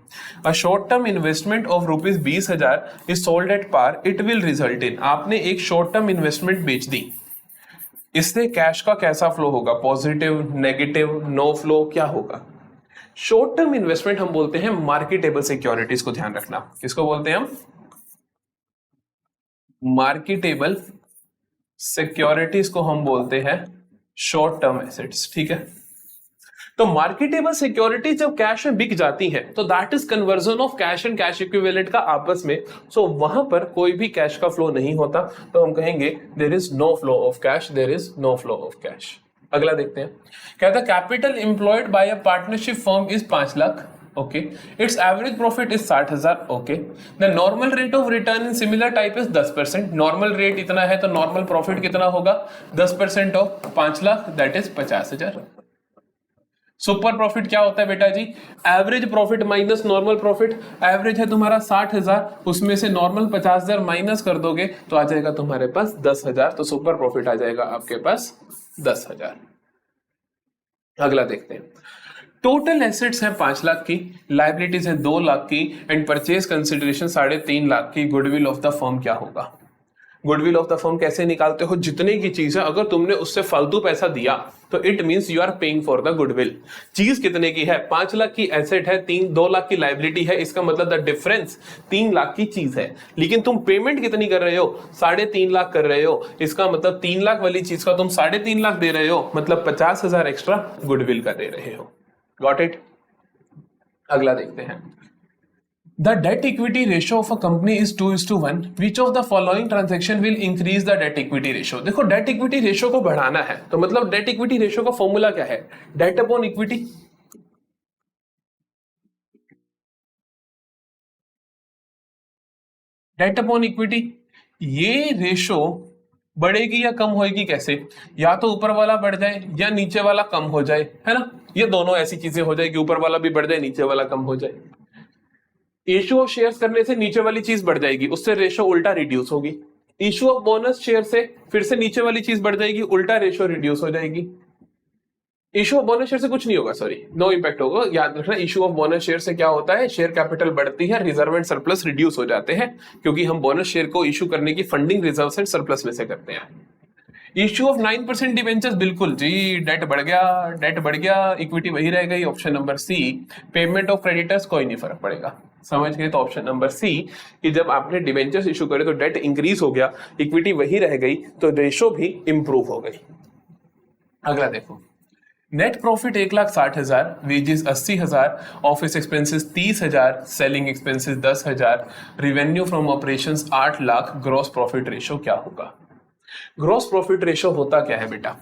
A short term investment of ₹20,000 is sold at par, it will result in, आपने एक शॉर्ट टर्म इन्वेस्टमेंट बेच दी, इससे कैश का कैसा फ्लो होगा? पॉजिटिव, नेगेटिव, नो फ्लो, क्या होगा? शॉर्ट टर्म इन्वेस्टमेंट हम बोलते हैं मार्केटेबल सिक्योरिटीज को, ध्यान रखना, किसको बोलते हैं हम? मार्केटेबल सिक्योरिटीज को हम बोलते हैं शॉर्ट टर्म एसेट्स, ठीक है। तो मार्केटेबल सिक्योरिटी जब कैश में बिक जाती है तो that is conversion of cash and cash equivalent का आपस में। सो वहां पर कोई भी कैश का फ्लो नहीं होता, तो हम कहेंगे there is no flow of cash, there is no flow of cash. अगला देखते हैं, कहता है capital employed by a partnership firm is 5 lakh, okay, its average profit is 60,000, okay, the normal rate of return in similar type is 10%, normal rate इतना है तो normal profit कितना होगा? 10% of 5 lakh that is 50,000। Super profit क्या होता है बेटा जी? Average profit minus normal profit. Average है तुम्हारा 60,000, उसमें से नॉर्मल 50,000 माइनस कर दोगे तो आ जाएगा तुम्हारे पास 10,000, तो सुपर प्रॉफिट आ जाएगा आपके पास 10,000। अगला देखते हैं, टोटल एसेट्स है 5 लाख की, लायबिलिटीज है 2 लाख की एंड परचेज कंसिडरेशन 3.5 लाख की। गुडविल ऑफ द फर्म क्या होगा? गुडविल ऑफ द फर्म कैसे निकालते हो? जितने की चीज है अगर तुमने उससे फालतू पैसा दिया तो it means you are paying for the goodwill. चीज कितने की है? 5 लाख की एसेट है, 2 लाख की लायबिलिटी है, इसका मतलब द डिफरेंस 3 लाख की चीज है, लेकिन तुम पेमेंट कितनी कर रहे हो? 3.5 लाख कर रहे हो, इसका मतलब 3 लाख वाली चीज का तुम 3.5 लाख दे रहे हो, मतलब 50,000 एक्स्ट्रा गुडविल का दे रहे हो। Got it? अगला देखते हैं, The debt equity ratio of a company is 2:1. Which of the following transaction will increase the debt equity ratio? देखो debt equity ratio को बढ़ाना है तो मतलब debt equity ratio का फॉर्मूला क्या है? Debt upon equity। Debt upon equity, ये रेशो बढ़ेगी या कम होएगी कैसे? या तो ऊपर वाला बढ़ जाए या नीचे वाला कम हो जाए, है ना? ये दोनों ऐसी चीजें हो जाए कि ऊपर वाला भी बढ़ जाए, नीचे वाला कम हो जाए। इशू ऑफ शेयर्स करने से नीचे वाली चीज बढ़ जाएगी, उससे रेशो उल्टा रिड्यूस होगी। इशू ऑफ बोनस शेयर से फिर से नीचे वाली चीज बढ़ जाएगी, उल्टा रेशो रिड्यूस हो जाएगी। इशू ऑफ बोनस शेयर से कुछ नहीं होगा, सॉरी, नो इंपैक्ट होगा। याद रखना, इशू ऑफ बोनस शेयर से क्या होता है, शेयर कैपिटल बढ़ती है, रिजर्व एंड सरप्लस रिड्यूस हो जाते हैं, क्योंकि हम बोनस शेयर को इशू करने की फंडिंग रिजर्व एंड सरप्लस में से करते हैं। इश्यू ऑफ 9% डिवेंचर्स, बिल्कुल जी, डेट बढ़ गया, डेट बढ़ गया, इक्विटी वही रह गई। Option number C. Payment of creditors, कोई नहीं फर्क पड़ेगा, समझ गए। तो ऑप्शन नंबर सी कि जब आपने डिवेंचर्स इशू करे तो डेट इंक्रीज हो गया, इक्विटी वही रह गई, तो रेशो भी इंप्रूव हो गई। अगला देखो, net profit 1,60,000, wages 80,000, office expenses 30,000, selling expenses 10,000, revenue from operations 8 lakh, gross profit ratio क्या होगा? ग्रॉस प्रॉफिट रेशो होता क्या है बेटा?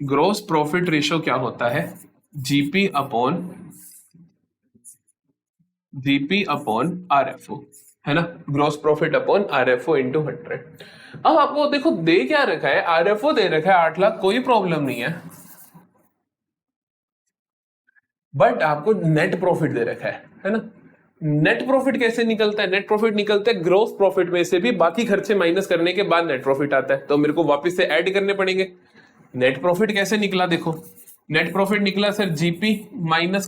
ग्रॉस प्रॉफिट रेशो क्या होता है? जीपी अपॉन आरएफओ, है ना, gross profit upon RFO into 100। अब आपको देखो दे क्या रखा है, आरएफओ दे रखा है 8 लाख, कोई प्रॉब्लम नहीं है, बट आपको नेट प्रॉफिट दे रखा है ना। नेट प्रॉफिट कैसे निकलता है? नेट प्रॉफिट निकलता है ग्रॉस प्रॉफिट में से भी बाकी खर्चे माइनस करने के बाद नेट प्रॉफिट आता है, तो मेरे को वापस से ऐड करने पड़ेंगे। नेट प्रॉफिट कैसे निकला? देखो, नेट प्रॉफिट निकला सर जीपी माइनस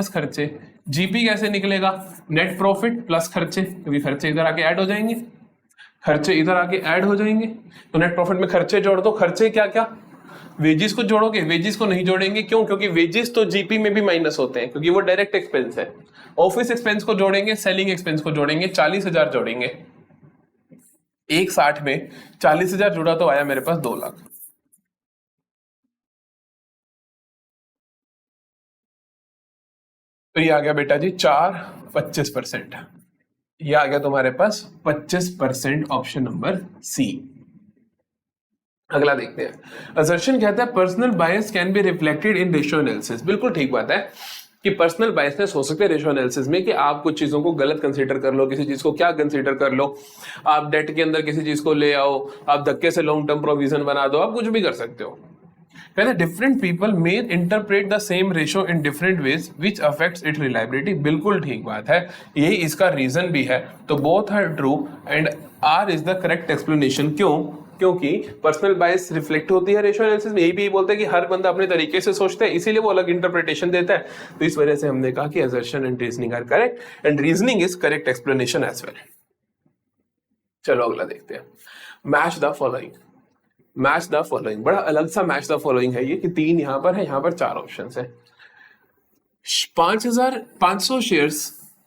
खर्चे। जीपी कैसे निकलेगा? नेट प्रॉफिट प्लस खर्चे, क्योंकि खर्चे इधर आके ऐड हो जाएंगे, तो नेट प्रॉफिट में खर्चे जोड़ दो। खर्चे क्या क्या? वेजिस को जोड़ोगे? वेजिस को नहीं जोड़ेंगे, क्यों? क्योंकि वेजिस तो जीपी में भी माइनस होते हैं, क्योंकि वो डायरेक्ट एक्सपेंस है। ऑफिस एक्सपेंस को जोड़ेंगे, सेलिंग एक्सपेंस को जोड़ेंगे, 40,000 जोड़ेंगे। 1,60 में 40,000 जुड़ा तो आया मेरे पास 2 लाख। तो ये आ गया बेटा जी 4-25%, ये आ गया तुम्हारे पास 25%, ऑप्शन नंबर सी। अगला देखते हैं। असर्शन कहता है personal bias can be reflected in ratio analysis. बिल्कुल ठीक बात है कि पर्सनल बायसनेस हो सकते हैं रेशियो एनालिसिस में, कि आप कुछ चीजों को गलत कंसीडर कर लो, किसी चीज को क्या कंसीडर कर लो, आप डेट के अंदर किसी चीज को ले आओ, आप धक्के से लॉन्ग टर्म प्रोविजन बना दो, आप कुछ भी कर सकते हो। कहते हैं different people may interpret the same ratio in different ways which affects it reliability. बिल्कुल ठीक बात है, यही इसका रीजन भी है। तो both are true and R is the correct explanation. क्यों? क्योंकि पर्सनल बायस रिफ्लेक्ट होती है रेशियो एनालिसिस में। यही भी बोलते हैं कि हर बंदा अपने तरीके से सोचता है, इसीलिए वो अलग इंटरप्रिटेशन देता है। तो इस वजह से हमने कहा कि assertion and reasoning are correct and reasoning is correct explanation as well. चलो अगला देखते हैं। Match the following. बड़ा अलग सा मैच द फॉलोइंग है ये, कि 3 यहां पर है, यहां पर 4 ऑप्शन है।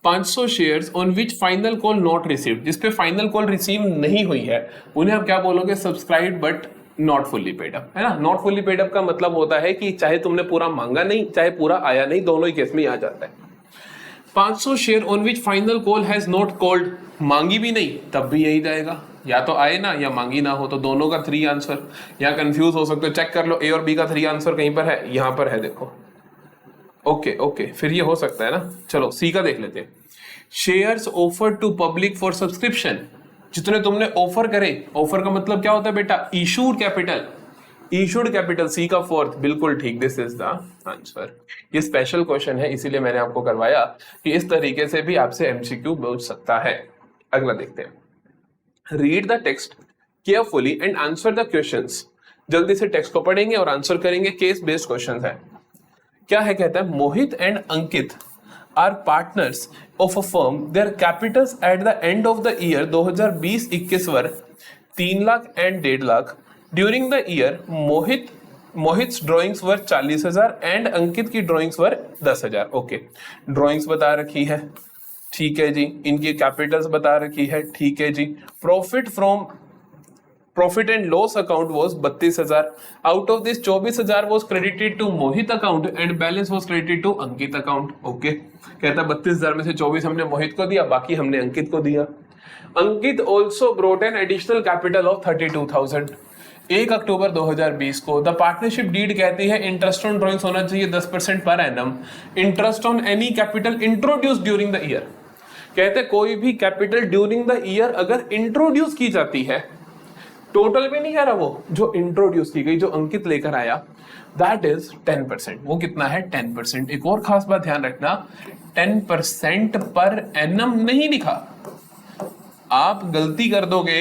500 shares on which final call not received, जिसपे फाइनल कॉल रिसीव नहीं हुई है, उन्हें आप क्या बोलोगे? Subscribe but not fully paid up, है ना। नॉट फुल्ली पेड अप का मतलब होता है कि चाहे तुमने पूरा मांगा नहीं, चाहे पूरा आया नहीं, दोनों ही केस में आ जाता है। 500 share on which final call has not called, मांगी भी नहीं तब भी यही जाएगा, या तो आए ना या मांगी ना हो, तो दोनों का 3 आंसर। यहाँ कंफ्यूज हो सकते हो, चेक कर लो, ए और बी का 3 आंसर कहीं पर है, यहां पर है, देखो। ओके, फिर ये हो सकता है ना। चलो सी का देख लेते हैं। Shares offer to public for subscription, जितने तुमने ऑफर करे, ऑफर का मतलब क्या होता है बेटा? इशूड कैपिटल, सी का 4th, बिल्कुल ठीक, दिस इज द आंसर। ये स्पेशल क्वेश्चन है, इसीलिए मैंने आपको करवाया कि इस तरीके से भी आपसे एमसीक्यू पूछ सकता है। अगला देखते हैं। Read the text carefully and answer the questions. जल्दी से टेक्स्ट को पढ़ेंगे और आंसर करेंगे, केस बेस्ड क्वेश्चन है। क्या है? कहता है Mohit and Ankit are partners of a firm, their capitals at the end of the year 2020-21 were 3 lakh and 1.5 lakh. During the year Mohit drawings were 40,000 and Ankit की ड्रॉइंग्स वर 10,000। ओके, ड्रॉइंग्स बता रखी है, ठीक है जी, इनकी कैपिटल्स बता रखी है, ठीक है जी। Profit and loss account was 32,000। Out of this 24,000 was credited to Mohit account and balance was credited to Ankit account. Okay, कहता 32,000 में से 24 हमने मोहित को दिया, बाकी हमने अंकित को दिया। Ankit also brought an additional capital of 32,000। 1 October 2020 को द पार्टनरशिप डीड कहती है इंटरेस्ट ऑन ड्रॉइंग्स होना चाहिए 10% per annum. Interest on any capital introduce during the year, कहते कोई भी कैपिटल ड्यूरिंग द ईयर अगर इंट्रोड्यूस की जाती है टोटल भी नहीं कह रहा, वो जो इंट्रोड्यूस की गई, जो अंकित लेकर आया, दैट इज 10%। वो कितना है? 10%। एक और खास बात ध्यान रखना, 10% पर एनम नहीं लिखा। आप गलती कर दोगे,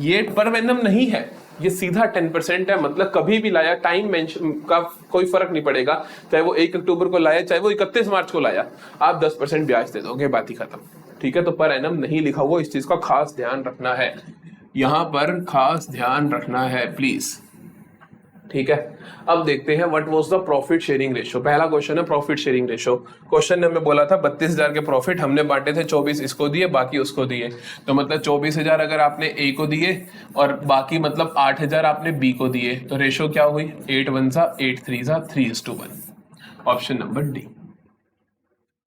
ये पर एनम नहीं है, ये सीधा 10% है। मतलब कभी भी लाया, टाइम मेंशन का कोई फर्क नहीं पड़ेगा, चाहे वो 1 अक्टूबर को लाया, चाहे वो 31 मार्च को लाया, आप 10% ब्याज दे दोगे, बात ही खत्म। ठीक है, तो पर एनम नहीं लिखा हुआ, इस चीज का खास ध्यान रखना है, यहां पर खास ध्यान रखना है प्लीज। ठीक है, अब देखते हैं what was the profit sharing ratio. पहला क्वेश्चन है प्रॉफिट शेयरिंग रेशियो। क्वेश्चन ने हमें बोला था 32,000 के प्रॉफिट हमने बांटे थे, 24 इसको दिए, बाकी उसको दिए। तो मतलब 24,000 अगर आपने ए को दिए और बाकी मतलब 8,000 आपने बी को दिए, तो रेशियो क्या हुई? 8 1 सा 8 3 सा 3:1। Option number D,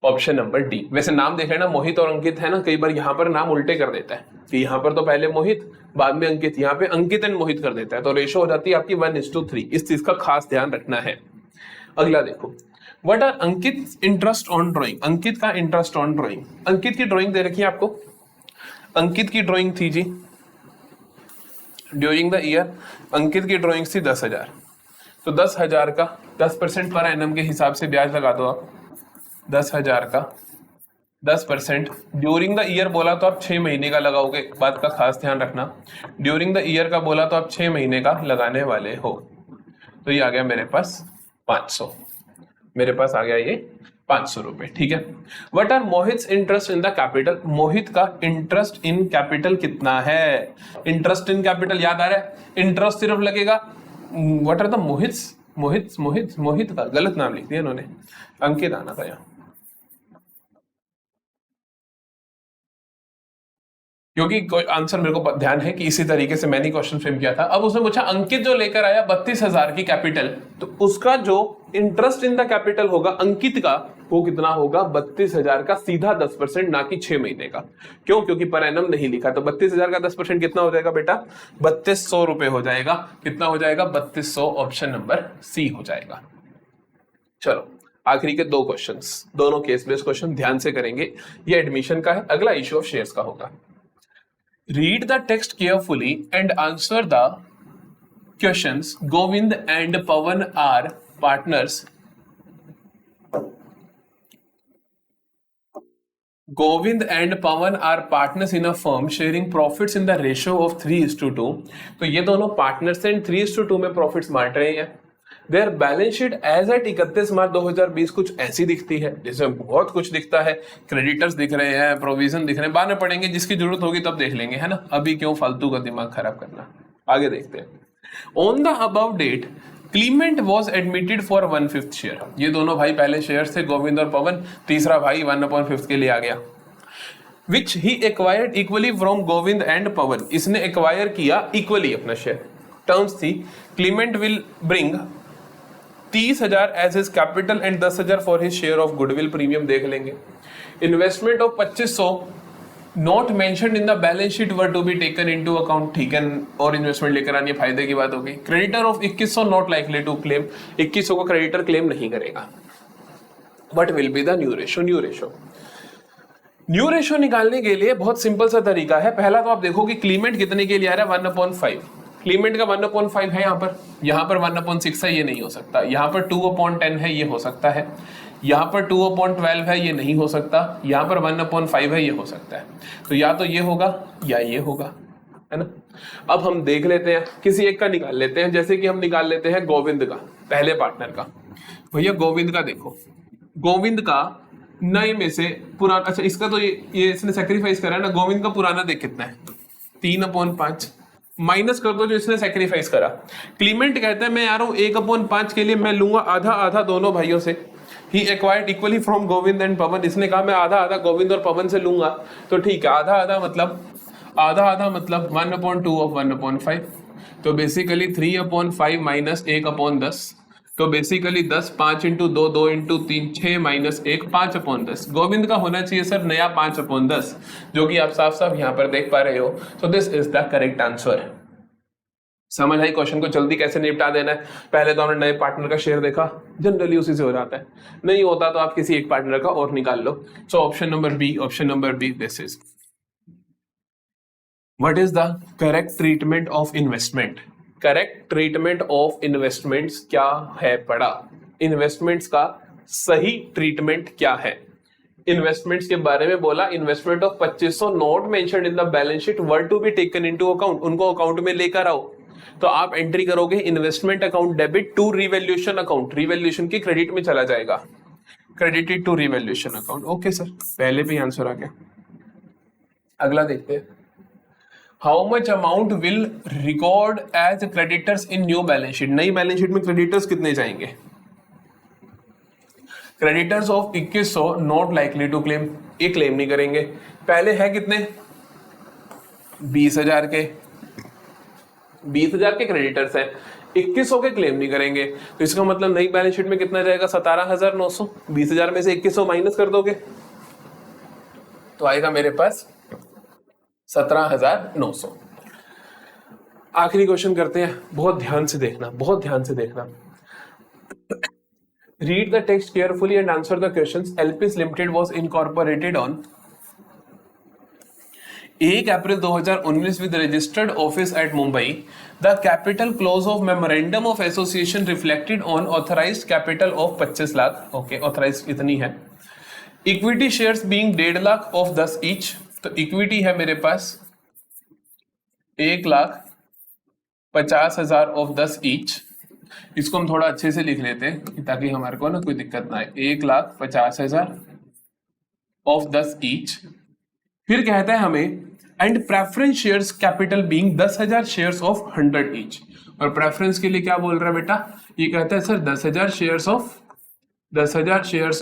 option number D. वैसे नाम देख लेना, मोहित और अंकित है ना, कई बार यहाँ पर नाम उल्टे कर देता है कि यहाँ पर तो पहले मोहित बाद में अंकित, यहाँ पे अंकित एंड मोहित कर देता है, तो रेशो हो जाती है आपकी 1:3। इस चीज का खास ध्यान रखना है। अगला देखो, what are Ankit interest on drawing. Ankit का इंटरेस्ट ऑन ड्राइंग, अंकित की ड्राइंग दे रखी है आपको। अंकित की ड्राइंग थी जी ड्यूरिंग द ईयर, अंकित की ड्राइंग थी 10,000। तो 10,000 का 10% पर एनम के हिसाब से ब्याज लगा दो आप। 10,000 का 10% ड्यूरिंग द ईयर बोला तो आप 6 महीने का लगाओगे, बात का खास ध्यान रखना। ड्यूरिंग द ईयर का बोला तो आप 6 महीने का लगाने वाले हो। तो ये आ गया मेरे पास 500, मेरे पास आ गया ये 500 रुपए। ठीक है, what are Mohit's interest in the capital. Mohit का इंटरेस्ट इन कैपिटल कितना है? इंटरेस्ट इन कैपिटल याद आ रहा है, इंटरेस्ट सिर्फ लगेगा। व्हाट आर द मोहित्स, मोहित का गलत नाम लिख दिया इन्होंने, अंकित आना था यहाँ, क्योंकि कोई आंसर मेरे को ध्यान है कि इसी तरीके से मैंने क्वेश्चन फ्रेम किया था। अब उसने पूछा अंकित जो लेकर आया 32,000 की कैपिटल, तो उसका जो इंटरेस्ट इन द कैपिटल होगा अंकित का, वो कितना होगा? 32,000 का सीधा 10%, ना कि 6 महीने का। क्यों? क्योंकि पर एनम नहीं लिखा। तो 32,000 का 10% कितना हो जाएगा बेटा? 3200 रुपए हो जाएगा। कितना हो जाएगा? 3200। ऑप्शन नंबर सी हो जाएगा। चलो आखिरी के 2 क्वेश्चंस, दोनों केस बेस्ड क्वेश्चन ध्यान से करेंगे। ये एडमिशन का है, अगला इश्यू ऑफ शेयर्स का होगा। Read the text carefully and answer the questions. Govind and Pawan are partners. Govind and Pawan are partners in a firm sharing profits in the ratio of 3:2. तो ये दोनों partners हैं, 3:2 में profits बांट रहे हैं। Their balance sheet as at 31 March 2020 कुछ ऐसी दिखती है, जिसमें बहुत कुछ दिखता है। क्रेडिटर्स दिख रहे हैं, प्रोविजन दिख रहे हैं, बाद में पढ़ेंगे, जिसकी जरूरत होगी तब देख लेंगे, है ना। अभी क्यों फालतू का दिमाग खराब करना। आगे देखते हैं। On the above date Clement was admitted for 1/5 share. ये दोनों भाई पहले शेयर थे, गोविंद और पवन। तीसरा भाई 1/5 के लिए आ गया। Which he acquired equally from Govind and Pawan. इसने एक्वायर किया इक्वली अपना शेयर। टर्म्स थी Clement will bring 30,000 as his capital and 10,000 for his share of goodwill premium. देख लेंगे। Investment of 2500 not mentioned in the balance sheet were to be taken into account. ठीक है, और इन्वेस्टमेंट लेकर आनी फायदे की बात होगी। Creditor of 2100 not likely to claim. 2100 को क्रेडिटर क्लेम नहीं करेगा। What will be the new ratio. New ratio निकालने के लिए बहुत सिंपल सा तरीका है। पहला तो आप देखो कि क्लीमेंट कितने के लिए आ रहा है? 1/5। क्लीमेंट का 1/5 है यहाँ पर 1/6 है, ये नहीं हो सकता। यहाँ पर 2/10 है, ये हो सकता है। यहाँ पर 2/12 है, ये नहीं हो सकता। यहाँ पर 1/5 है, ये हो सकता है। तो या तो ये होगा या ये होगा, है ना। अब हम देख लेते हैं, किसी एक का निकाल लेते हैं। जैसे कि हम निकाल लेते हैं गोविंद का, पहले पार्टनर का। भैया गोविंद का देखो, गोविंद का नए में से पुराना, अच्छा इसका तो ये इसने सेक्रीफाइस करा है ना। गोविंद का पुराना देख कितना है? 3/5 माइनस कर दो जो इसने सेक्रीफाइस करा। क्लीमेंट कहता है मैं आ रहा हूं 1/5 के लिए, मैं लूंगा आधा आधा दोनों भाइयों से। He acquired equally from Govind and Pawan. इसने कहा मैं आधा आधा गोविंद और पवन से लूंगा। तो ठीक है, आधा आधा मतलब 1/2 ऑफ 1/5। तो बेसिकली 3/5 माइनस 1/10। तो बेसिकली 10, 5 × 2, 2 × 3, 6 माइनस 1, 5/10। गोविंद का होना चाहिए सर नया 5/10, जो कि आप साफ साफ यहाँ पर देख पा रहे हो। So this is the correct answer. समझ आई क्वेश्चन को जल्दी कैसे निपटा देना है। पहले तो हमने नए पार्टनर का शेयर देखा, जनरली उसी से हो जाता है। नहीं होता तो आप किसी एक पार्टनर का और निकाल लो। So option number B, this is what is the correct treatment of investment? Correct treatment of investments क्या है पढ़ा? इन्वेस्टमेंट्स का सही ट्रीटमेंट क्या है? इन्वेस्टमेंट्स के बारे में बोला, investment of 2500 not mentioned in the balance sheet were to be taken into account, उनको अकाउंट में लेकर आओ। तो आप एंट्री करोगे investment account debit to revaluation account, revaluation की क्रेडिट में चला जाएगा, credited to revaluation account. Okay sir, पहले भी आंसर आ गया। अगला देखते हैं, how much amount will record as creditors in new balance sheet? नई बैलेंस शीट में क्रेडिटर्स कितने जाएंगे? Creditors of 2100 not likely to claim, ये क्लेम नहीं करेंगे। पहले है कितने? 20,000 के, 20,000 के क्रेडिटर्स है, 2100 के क्लेम नहीं करेंगे। तो इसका मतलब नई बैलेंस शीट में कितना जाएगा? 17,900। 20,000 में से 2100 माइनस कर दोगे तो आएगा मेरे पास 17,900। आखिरी क्वेश्चन करते हैं, बहुत ध्यान से देखना, बहुत ध्यान से देखना। Read the text carefully and answer the questions. LPS Limited was incorporated on 1 April 2019 with registered office at Mumbai. The capital clause of memorandum of association reflected on authorized capital of 25 lakh. Okay, authorized इतनी है. Equity shares being 1.5 lakh of 10 each. तो equity है मेरे पास 1,50,000 of 10 each. इसको हम थोड़ा अच्छे से लिख लेते हैं ताकि हमारे को ना कोई दिक्कत ना आए। 1,50,000 ऑफ 10 ईच। फिर कहता है हमें and preference shares capital being 10,000 shares of 100 each. और प्रेफरेंस के लिए क्या बोल रहा है बेटा? ये कहता है सर 10,000 शेयर्स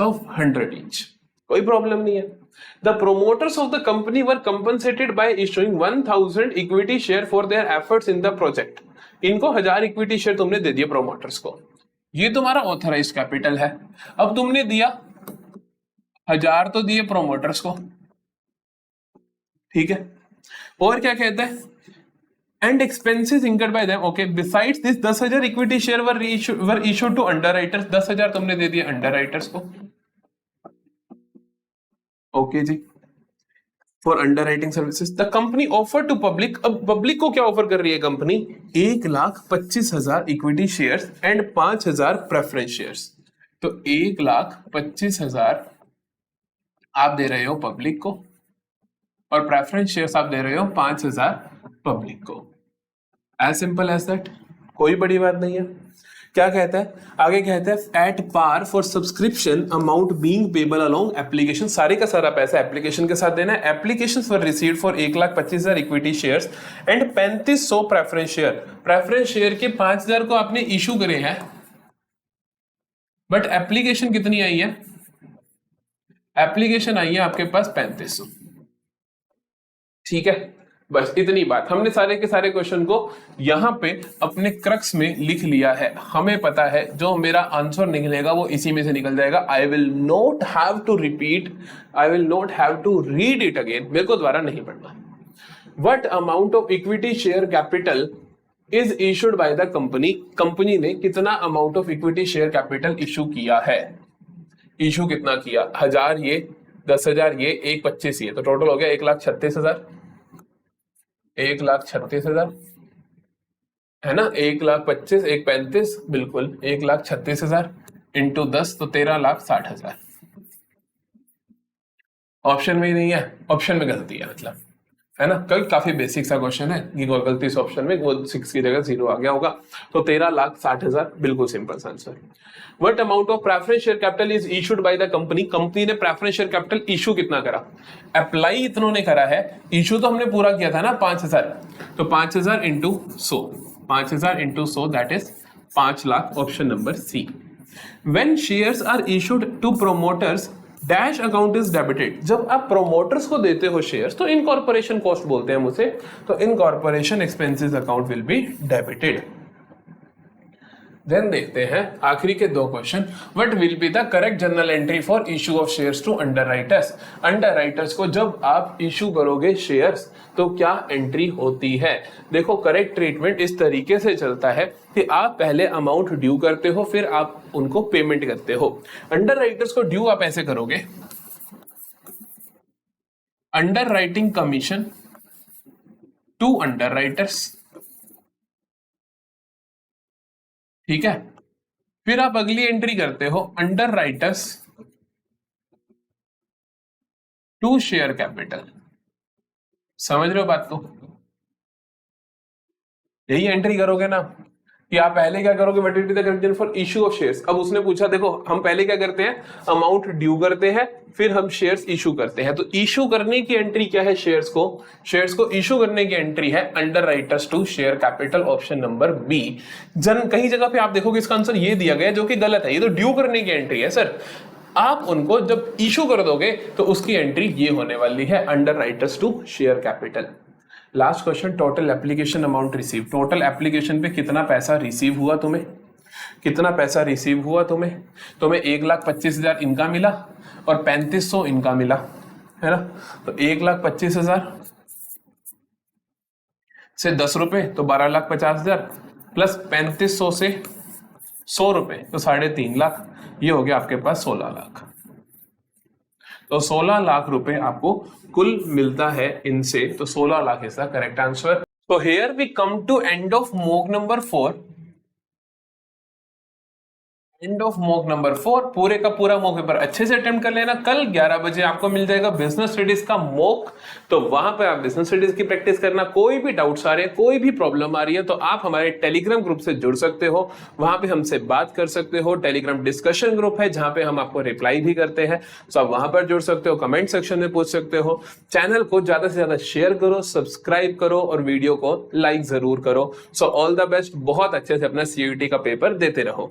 ऑफ 100 ईच। कोई प्रॉब्लम नहीं है। The promoters of the company were compensated bye issuing 1,000 equity share for their efforts in the project. इनको 1000 इक्विटी शेयर तुमने दे दिया प्रोमोटर्स को, ये तुम्हारा ऑथराइज कैपिटल है। अब तुमने दिया 1000 तो दिए प्रोमोटर्स को, ठीक है। और क्या कहते हैं? And expenses incurred by them. Okay, besides this 10,000 equity share were issued to underwriters. 10,000 तुमने दे दिए अंडरराइटर्स को। ओके जी, for underwriting services the company offer to public. अब पब्लिक को क्या ऑफर कर रही है कंपनी? 1,25,000 equity shares and 5,000 preference shares. तो 1,25,000 आप दे रहे हो पब्लिक को और प्रेफरेंस शेयर्स आप दे रहे हो 5,000 पब्लिक को। एज सिंपल एज दैट, कोई बड़ी बात नहीं है। क्या कहता है आगे? कहता है at par for subscription amount being payable along application. सारे का सारा पैसा एप्लीकेशन के साथ देना है। Application for received for 1,25,000 equity shares and 3,500 preference share. Preference share के 5,000 को आपने इशू करे हैं, बट एप्लीकेशन कितनी आई है? एप्लीकेशन आई है आपके पास 3,500। ठीक है, बस इतनी बात। हमने सारे के सारे क्वेश्चन को यहां पे अपने क्रक्स में लिख लिया है। हमें पता है जो मेरा आंसर निकलेगा वो इसी में से निकल जाएगा। I will not have to repeat, I will not have to read it again, मेरे को दोबारा नहीं पढ़ना। What amount of equity share capital is issued by the company. Company ने कितना amount of equity share capital issue किया है? Issue कितना किया? 1000 ये, 10,000 ये, 1,25 ये, तो टोटल हो गया 1,36,000। 1,36,000 है ना, 1,25,000, 1,35,000, बिल्कुल 1,36,000 इंटू 10 तो 13,60,000। ऑप्शन में ही नहीं है, ऑप्शन में गलती है, मतलब है ना। कल काफी बेसिक सा क्वेश्चन है, ये गलती इस ऑप्शन में, वो 6 की जगह 0 आ गया होगा। तो 13,60,000 बिल्कुल simple answer. What amount of preference share capital is issued by the company. Company ने प्रेफरेंस शेयर कैपिटल इशू कितना करा? अप्लाई इतनों ने करा है, इशू तो हमने पूरा किया था ना 5,000। तो 5,000 into 100, 5,000 into 100 that is 5 lakh. Option number C. When shares are issued to promoters dash account is debited. जब आप प्रोमोटर्स को देते हो शेयर्स तो इनकॉर्पोरेशन कॉस्ट बोलते हैं हम उसे, तो incorporation expenses account will be debited. Then देखते हैं आखिरी के 2 question. What will be the correct journal entry for issue of shares to underwriters. Underwriters को जब आप इशू करोगे शेयर्स तो क्या एंट्री होती है? देखो, करेक्ट ट्रीटमेंट इस तरीके से चलता है कि आप पहले अमाउंट ड्यू करते हो, फिर आप उनको पेमेंट करते हो। अंडरराइटर्स को ड्यू आप ऐसे करोगे, underwriting commission to underwriters, ठीक है। फिर आप अगली एंट्री करते हो underwriters to share capital. समझ रहे हो बात को? यही एंट्री करोगे ना कि आप पहले क्या करोगे, what will be the condition for issue of shares. अब उसने पूछा, देखो हम पहले क्या करते हैं, अमाउंट ड्यू करते हैं, फिर हम शेयर्स इशू करते हैं। तो इशू करने की एंट्री क्या है, शेयर्स को इशू करने की एंट्री है underwriters to share capital, option number B. कहीं जगह पे आप देखोगे इसका आंसर ये दिया गया है, जो कि गलत है। ये तो ड्यू करने की एंट्री है सर। आप उनको जब इशू कर दोगे तो उसकी एंट्री ये होने वाली है underwriters to share capital. Last question, total application amount receive. Total application पे कितना पैसा रिसीव हुआ तुम्हें, कितना पैसा रिसीव हुआ तुम्हें? तुम्हें 1,25,000 इनका मिला और 3,500 इनका मिला, है ना। तो 1,25,000 से 10 रुपए तो 12,50,000 प्लस 3,500 से 100 रुपए तो 3.5 लाख। ये हो गया आपके पास 16 लाख। तो 16 लाख रुपए आपको कुल मिलता है इनसे। तो 16 lakh is the correct answer. तो here we come to end of mock number 4। End of mock number 4। पूरे का पूरा मॉक पेपर अच्छे से अटेम्प्ट कर लेना। कल 11 बजे आपको मिल जाएगा बिजनेस स्टडीज का मॉक। तो वहां पे आप बिजनेस स्टडीज की प्रैक्टिस करना। कोई भी डाउट्स आ रहे हैं, कोई भी प्रॉब्लम आ रही है, तो आप हमारे टेलीग्राम ग्रुप से जुड़ सकते हो। वहां पे हमसे बात कर सकते हो। टेलीग्राम डिस्कशन ग्रुप है जहां पे हम आपको रिप्लाई भी करते हैं। तो आप वहां पर जुड़ सकते हो, कमेंट सेक्शन में पूछ सकते हो। चैनल को ज्यादा से ज्यादा शेयर करो, सब्सक्राइब करो और वीडियो को लाइक जरूर करो। So all the best. बहुत अच्छे से अपना CUET का पेपर देते रहो।